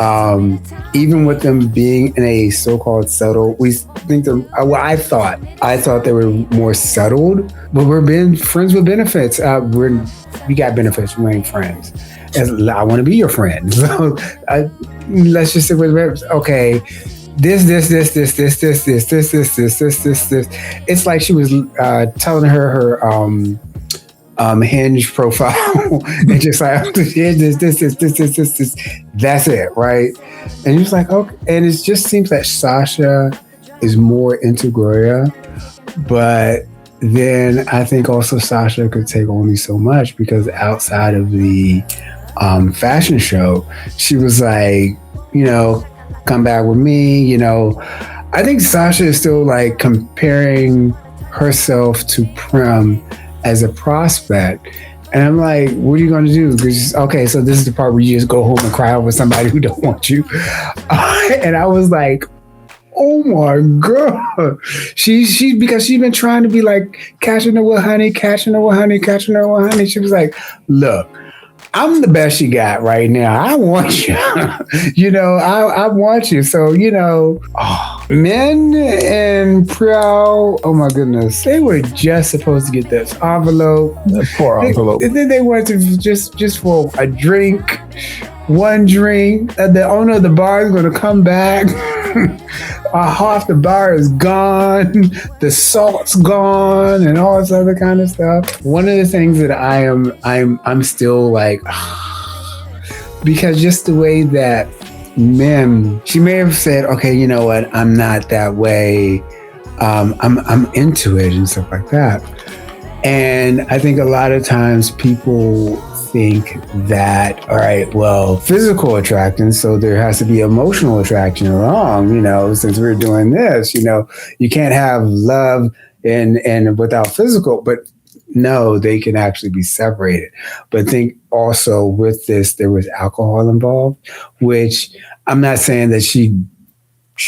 even with them being in a so-called settled, we think I thought they were more settled, but we're being friends with benefits. We got benefits. We ain't friends. I want to be your friend. So let's just say, okay, this. It's like she was telling her Hinge profile and just like this. That's it, right? And you're just like, okay. And it just seems that Sasha is more into Gloria, but then I think also Sasha could take only so much because outside of the fashion show, she was like, come back with me, I think Sasha is still like comparing herself to Prim as a prospect. And I'm like, what are you going to do? Okay, so this is the part where you just go home and cry over somebody who don't want you. And I was like, oh my God. She's because she's been trying to be like catching her with honey. She was like, look, I'm the best you got right now. I want you. I want you. So, Men and Prial, oh my goodness, they were just supposed to get this envelope. That poor envelope. And then they went to just for a drink, one drink. The owner of the bar is going to come back. Half the bar is gone, the salt's gone, and all this other kind of stuff. One of the things that I'm still like, because just the way that Mim, she may have said, okay, you know what, I'm not that way. I'm into it and stuff like that. And I think a lot of times people think that, all right, well, physical attraction, so there has to be emotional attraction along, since we're doing this, you can't have love and without physical, but no, they can actually be separated. But I think also with this, there was alcohol involved, which I'm not saying that she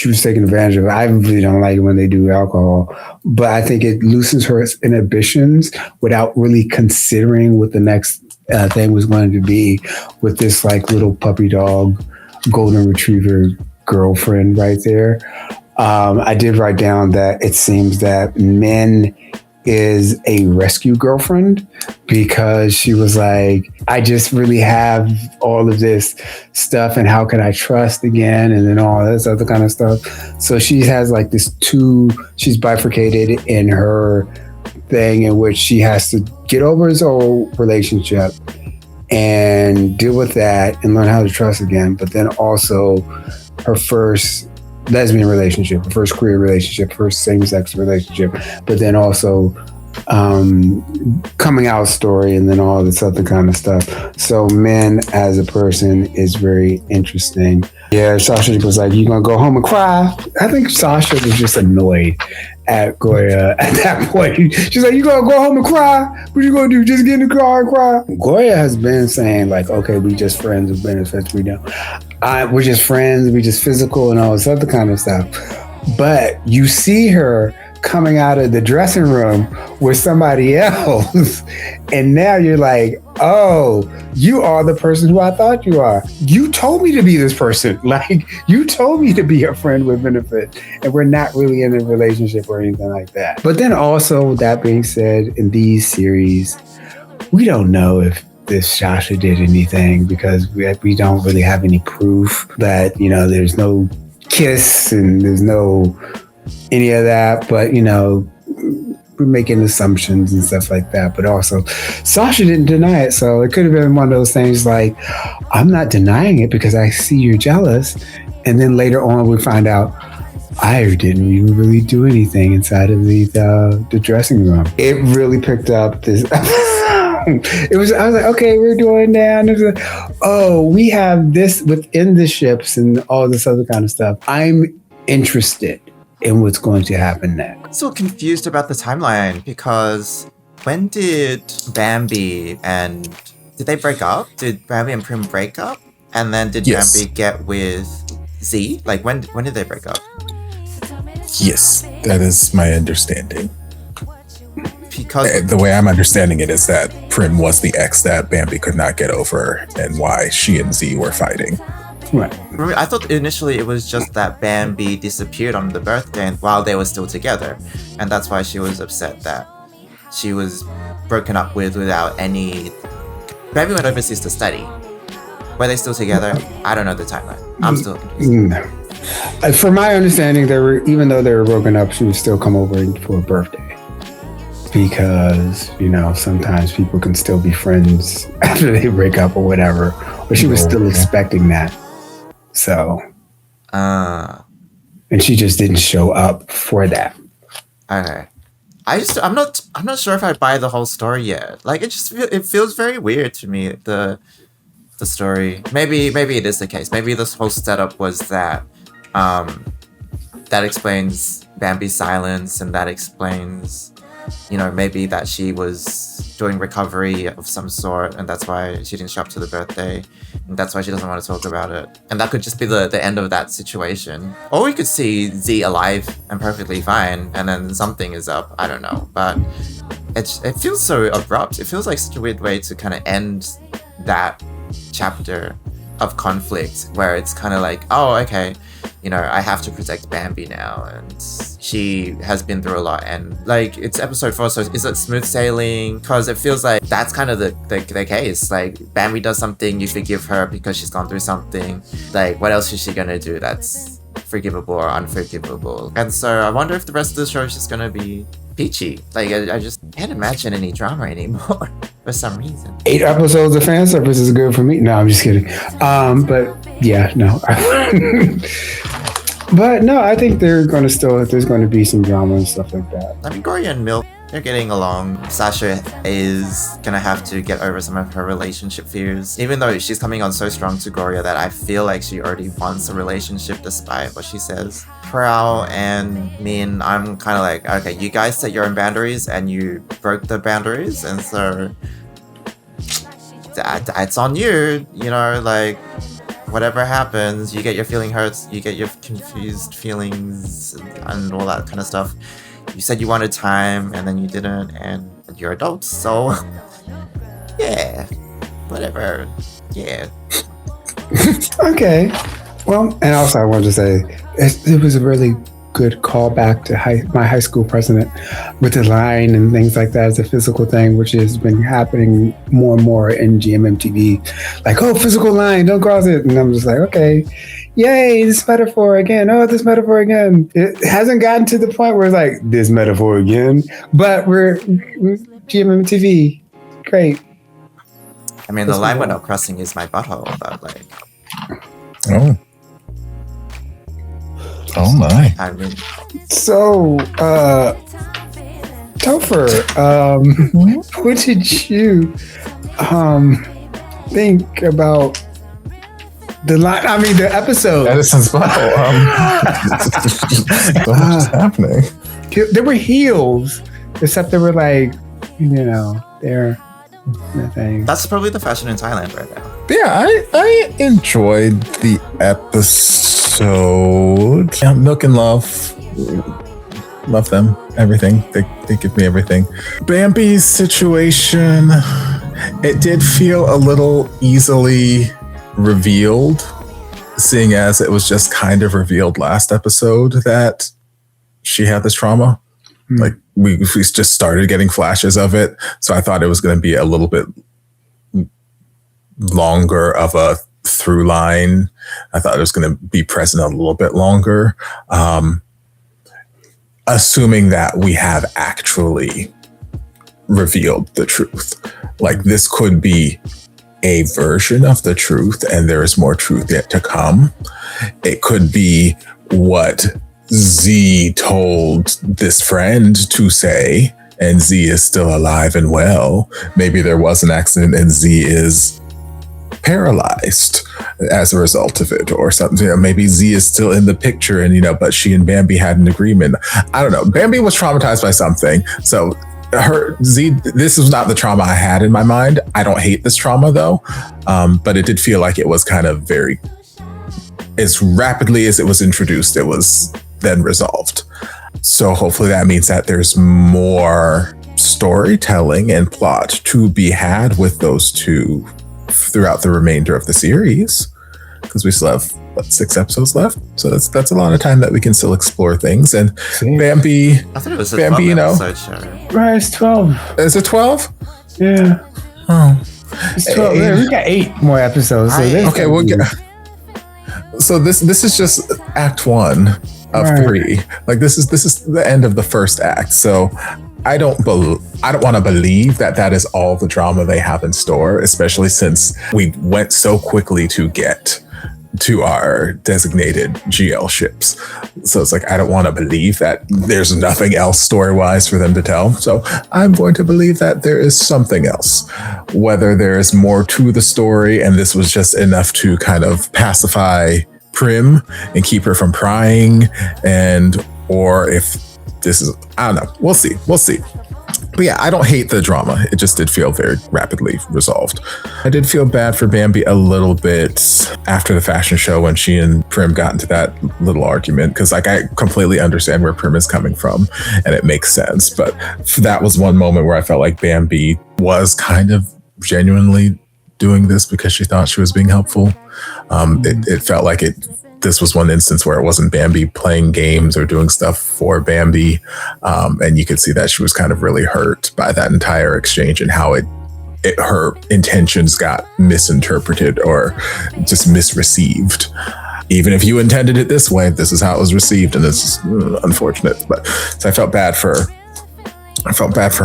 was taking advantage of it. I really don't like it when they do alcohol, but I think it loosens her inhibitions without really considering what the next thing was going to be with this like little puppy dog, golden retriever girlfriend right there. I did write down that it seems that Min is a rescue girlfriend because she was like, I just really have all of this stuff and how can I trust again? And then all this other kind of stuff. So she has like she's bifurcated in her thing in which she has to get over his old relationship and deal with that and learn how to trust again. But then also her first lesbian relationship, her first queer relationship, first same-sex relationship, but then also coming out story and then all this other kind of stuff. So Min as a person is very interesting. Yeah, Sasha was like, you gonna go home and cry? I think Sasha was just annoyed at Goya at that point. She's like, you gonna go home and cry? What you gonna do? Just get in the car and cry? Goya has been saying like, okay, we just friends with benefits. We're just friends. We just physical and all this other kind of stuff. But you see her coming out of the dressing room with somebody else. And now you're like, oh, you are the person who I thought you are. You told me to be this person. Like, you told me to be a friend with benefit. And we're not really in a relationship or anything like that. But then also, that being said, in these series, we don't know if this Sasha did anything because we don't really have any proof that, there's no kiss and there's no any of that, but we're making assumptions and stuff like that. But also Sasha didn't deny it, so it could have been one of those things like, I'm not denying it because I see you're jealous, and then later on we find out I didn't even really do anything inside of the dressing room. It really picked up this I was like, okay, we're doing that. Oh, we have this within the ships and all this other kind of stuff. I'm interested in what's going to happen next. So confused about the timeline because when did Bambi and did they break up? Did Bambi and Prim break up? And then did Bambi get with Z? Like when did they break up? Yes, that is my understanding. Because the way I'm understanding it is that Prim was the ex that Bambi could not get over and why she and Z were fighting. Right. Remember, I thought initially it was just that Bambi disappeared on the birthday while they were still together. And that's why she was upset that she was broken up with without any... Bambi went overseas to study. Were they still together? I don't know the timeline. I'm still confused. From my understanding, even though they were broken up, she would still come over for a birthday because sometimes people can still be friends after they break up or whatever. But she was still expecting that, so and she just didn't show up for that. Okay. I'm not sure if I buy the whole story yet. Like it feels very weird to me, the story. Maybe it is the case. Maybe this whole setup was that that explains Bambi's silence, and that explains maybe that she was doing recovery of some sort, and that's why she didn't show up to the birthday, and that's why she doesn't want to talk about it. And that could just be the end of that situation. Or we could see Z alive and perfectly fine, and then something is up. I don't know. But it feels so abrupt. It feels like such a weird way to kind of end that chapter of conflict, where it's kind of like, oh, okay, I have to protect Bambi now, and she has been through a lot, and like it's episode 4, so is it smooth sailing? Because it feels like that's kind of the case. Like Bambi does something, you forgive her because she's gone through something. Like what else is she gonna do that's forgivable or unforgivable? And so I wonder if the rest of the show is just gonna be peachy. Like I just can't imagine any drama anymore for some reason. 8 episodes of fan service is good for me. No, I'm just kidding. But yeah, no. But no, I think there's going to be some drama and stuff like that. I mean, Gloria and Milk, they're getting along. Sasha is gonna have to get over some of her relationship fears, even though she's coming on so strong to Gloria that I feel like she already wants a relationship despite what she says. Prowl and Min, I'm kind of like, okay, you guys set your own boundaries and you broke the boundaries, and so it's on you, like whatever happens, you get your feeling hurts, you get your confused feelings and all that kind of stuff. You said you wanted time and then you didn't, and you're adults, so yeah, whatever, yeah. Okay. Well, and also I wanted to say it was a really good callback to my high school president with the line and things like that as a physical thing, which has been happening more and more in GMMTV. Like, oh, physical line, don't cross it. And I'm just like, okay, yay, this metaphor again. Oh, this metaphor again. It hasn't gotten to the point where it's like, this metaphor again, but we're GMMTV. Great. I mean, the line we're not crossing is my butthole, but like... Oh my. I mean... So, Topher, what did you think about the episode? Edison's butthole. What's happening? There were heels, except they were like, they're nothing. That's probably the fashion in Thailand right now. Yeah, I enjoyed the episode. Yeah, Milk and Love. Love them. Everything. They give me everything. Bambi's situation, it did feel a little easily revealed, seeing as it was just kind of revealed last episode that she had this trauma. Like we just started getting flashes of it, so I thought it was going to be a little bit longer of a through line. I thought it was going to be present a little bit longer, assuming that we have actually revealed the truth. Like this could be a version of the truth and there is more truth yet to come. It could be what Z told this friend to say, and Z is still alive and well. Maybe there was an accident and Z is paralyzed as a result of it or something. Maybe Z is still in the picture and, but she and Bambi had an agreement. I don't know. Bambi was traumatized by something. So this was not the trauma I had in my mind. I don't hate this trauma though. But it did feel like it was kind of very, as rapidly as it was introduced, it was then resolved. So hopefully that means that there's more storytelling and plot to be had with those two throughout the remainder of the series, because we still have 6 episodes left, so that's a lot of time that we can still explore things. And Bambi, I thought it was Bambi, right, it's 12. Is it 12? Yeah. Oh, it's 12. Yeah, we got 8 more episodes. So okay, we'll get. So this is just act 1 of 3. Like this is the end of the first act. So I don't want to believe that is all the drama they have in store, especially since we went so quickly to get to our designated GL ships. So it's like, I don't want to believe that there's nothing else story-wise for them to tell. So I'm going to believe that there is something else, whether there is more to the story and this was just enough to kind of pacify Prim and keep her from prying, or if this is, I don't know. We'll see. But yeah, I don't hate the drama. It just did feel very rapidly resolved. I did feel bad for Bambi a little bit after the fashion show when she and Prim got into that little argument, because like I completely understand where Prim is coming from and it makes sense. But that was one moment where I felt like Bambi was kind of genuinely doing this because she thought she was being helpful. It felt like this was one instance where it wasn't Bambi playing games or doing stuff for Bambi. And you could see that she was kind of really hurt by that entire exchange and how her intentions got misinterpreted or just misreceived. Even if you intended it this way, this is how it was received. And this is unfortunate. But so I felt bad for her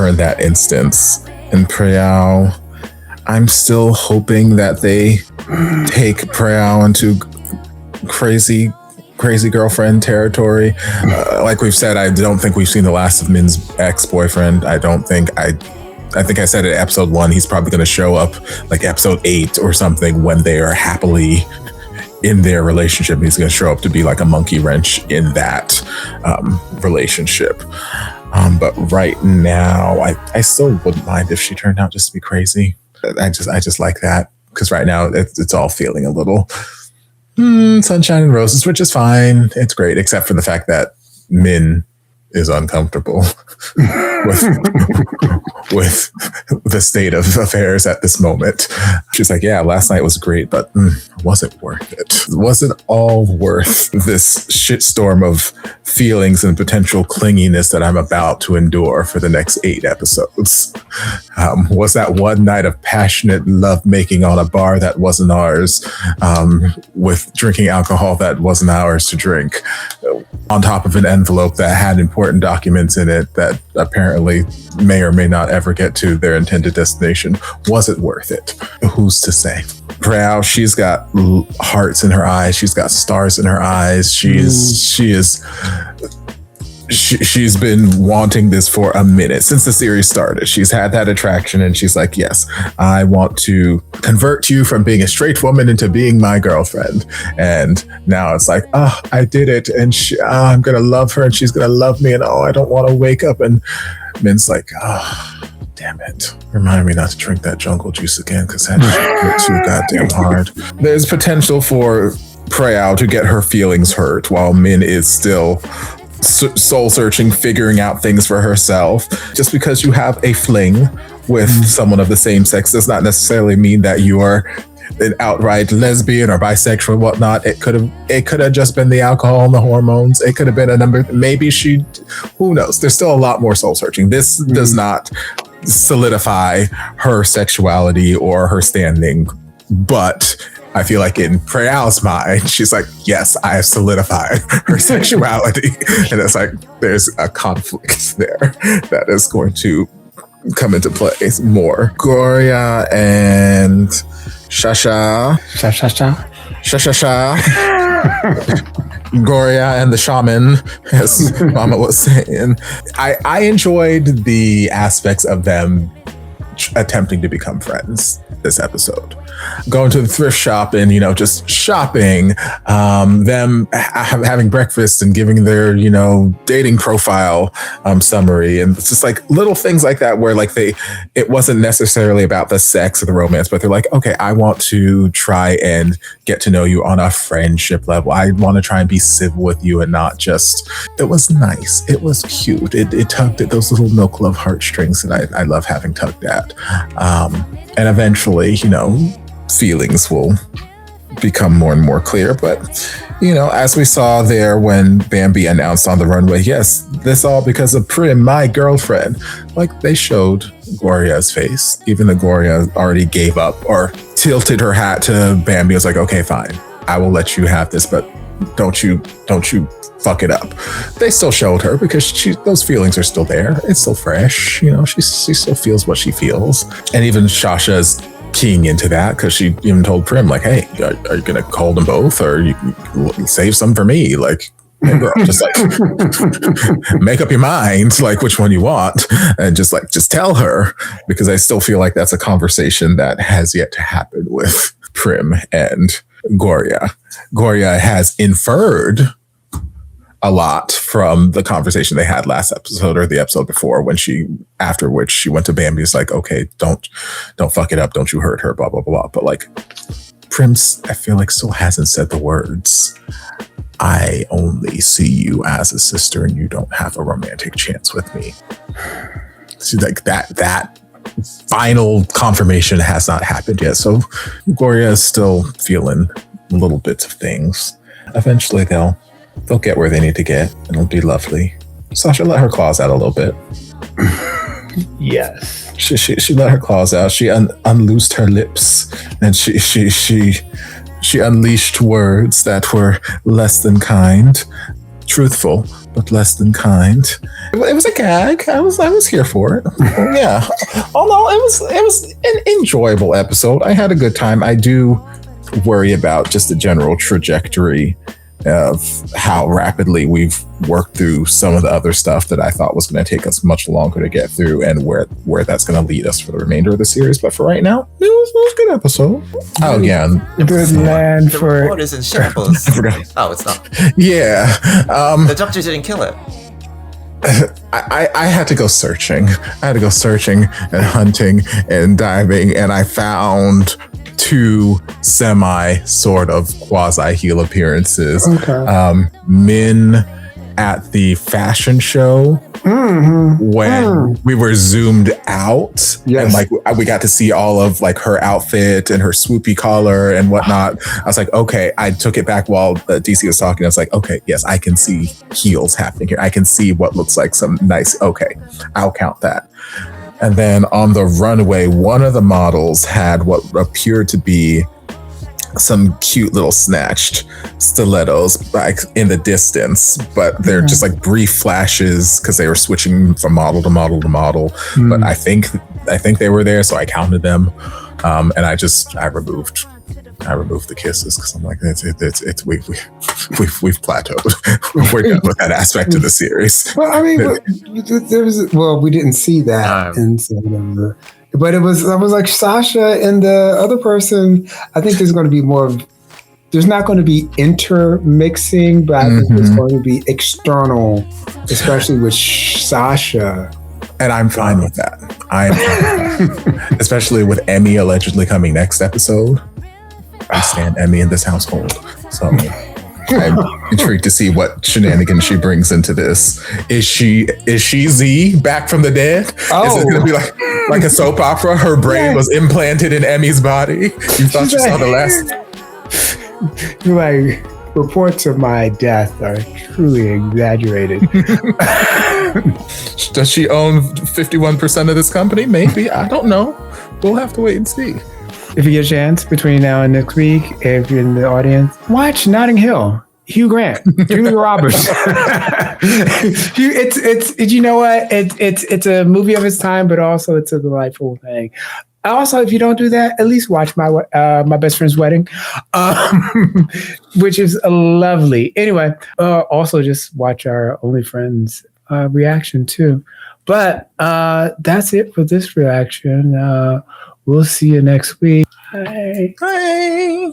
in that instance. And Priyal, I'm still hoping that they take Priyal into crazy girlfriend territory. Like we've said, I don't think we've seen the last of Min's ex-boyfriend. I think I said at episode 1, he's probably going to show up like episode 8 or something when they are happily in their relationship. He's going to show up to be like a monkey wrench in that relationship. But right now, I still wouldn't mind if she turned out just to be crazy. I just like that because right now it's all feeling a little sunshine and roses, which is fine. It's great, except for the fact that Min is uncomfortable with the state of affairs at this moment. She's like, yeah, last night was great, but was it worth it? Was it all worth this shitstorm of feelings and potential clinginess that I'm about to endure for the next 8 episodes? Was that one night of passionate lovemaking on a bar that wasn't ours, with drinking alcohol that wasn't ours to drink, on top of an envelope that had important documents in it that apparently may or may not ever get to their intended destination? Was it worth it? Who's to say? Priyal, she's got hearts in her eyes. She's got stars in her eyes. She's been wanting this for a minute since the series started. She's had that attraction and she's like, yes, I want to convert you from being a straight woman into being my girlfriend. And now it's like, oh, I did it. And I'm going to love her and she's going to love me. And I don't want to wake up. And Min's like, oh, damn it. Remind me not to drink that jungle juice again because that shit too goddamn hard. There's potential for Priyal to get her feelings hurt while Min is still soul searching, figuring out things for herself. Just because you have a fling with someone of the same sex does not necessarily mean that you are an outright lesbian or bisexual and whatnot. It could have just been the alcohol and the hormones. It could have been a number. Maybe who knows? There's still a lot more soul searching. This does not solidify her sexuality or her standing, but I feel like in Priyal's mind, she's like, yes, I have solidified her sexuality. And it's like, there's a conflict there that is going to come into play more. Gloria and Shasha. Gloria and the shaman, as Mama was saying. I enjoyed the aspects of them attempting to become friends this episode. Going to the thrift shop and, just shopping, them having breakfast and giving their, dating profile summary. And it's just like little things like that where like it wasn't necessarily about the sex or the romance, but they're like, okay, I want to try and get to know you on a friendship level. I want to try and be civil with you and not just, it was nice. It was cute. It tugged at those little MilkLove heartstrings that I love having tugged at. And eventually, feelings will become more and more clear. But, as we saw there when Bambi announced on the runway, yes, this all because of Prim, my girlfriend. Like they showed Gloria's face, even though Gloria already gave up or tilted her hat to Bambi. I was like, okay, fine. I will let you have this, but don't you fuck it up. They still showed her because those feelings are still there. It's still fresh. You know, she still feels what she feels. And even Sasha's keying into that because she even told Prim, like, hey, are you going to call them both or you save some for me? Like, hey, girl, just like make up your mind, like which one you want, and just tell her, because I still feel like that's a conversation that has yet to happen with Prim and Gloria. Gloria has inferred a lot from the conversation they had last episode or the episode before, after which she went to Bambi's like, okay, don't fuck it up, don't you hurt her, blah blah blah. But like Prim's, I feel like still hasn't said the words, I only see you as a sister and you don't have a romantic chance with me. See, like that final confirmation has not happened yet. So Gloria is still feeling little bits of things. Eventually they'll get where they need to get and it'll be lovely. Sasha let her claws out a little bit. Yes. She let her claws out. She unloosed her lips and she unleashed words that were less than kind, truthful, but less than kind. It was a gag. I was here for it. Yeah. Although it was an enjoyable episode. I had a good time. I do worry about just the general trajectory of how rapidly we've worked through some of the other stuff that I thought was going to take us much longer to get through, and where that's going to lead us for the remainder of the series. But for right now, it was a good episode. Oh yeah, good land The for report is in shambles. I forgot. Oh, it's not. Yeah, The doctor didn't kill it. I had to go searching. I had to go searching and hunting and diving, and I found 2 sort of quasi heel appearances. Okay. Min at the fashion show when we were zoomed out, and like we got to see all of like her outfit and her swoopy collar and whatnot. I was like, okay, I took it back while DC was talking. I was like, okay, yes, I can see heels happening here. I can see what looks like some nice, okay, I'll count that. And then on the runway, one of the models had what appeared to be some cute little snatched stilettos like in the distance, but they're just like brief flashes because they were switching from model to model to model. But I think they were there, so I counted them, and I removed the kisses because I'm like, we've plateaued. We're done with that aspect of the series. Well, I mean, we didn't see that in September, but I was like Sasha and the other person. I think there's going to be more. There's not going to be intermixing, but I think there's going to be external, especially with Sasha. And I'm fine with that. Especially with Emmy allegedly coming next episode. I stand Emmy in this household. So I'm intrigued to see what shenanigans she brings into this. Is she Z back from the dead? Oh. Is it going to be like a soap opera? Her brain was implanted in Emmy's body. You thought you saw the last... Like, reports of my death are truly exaggerated. Does she own 51% of this company? Maybe. I don't know. We'll have to wait and see. If you get a chance between now and next week, if you're in the audience, watch Notting Hill. Hugh Grant, Julia Roberts. It's you know what? It's a movie of its time, but also it's a delightful thing. Also, if you don't do that, at least watch my best friend's wedding, which is lovely. Anyway, also just watch our Only Friends reaction too. But that's it for this reaction. We'll see you next week. Bye. Bye.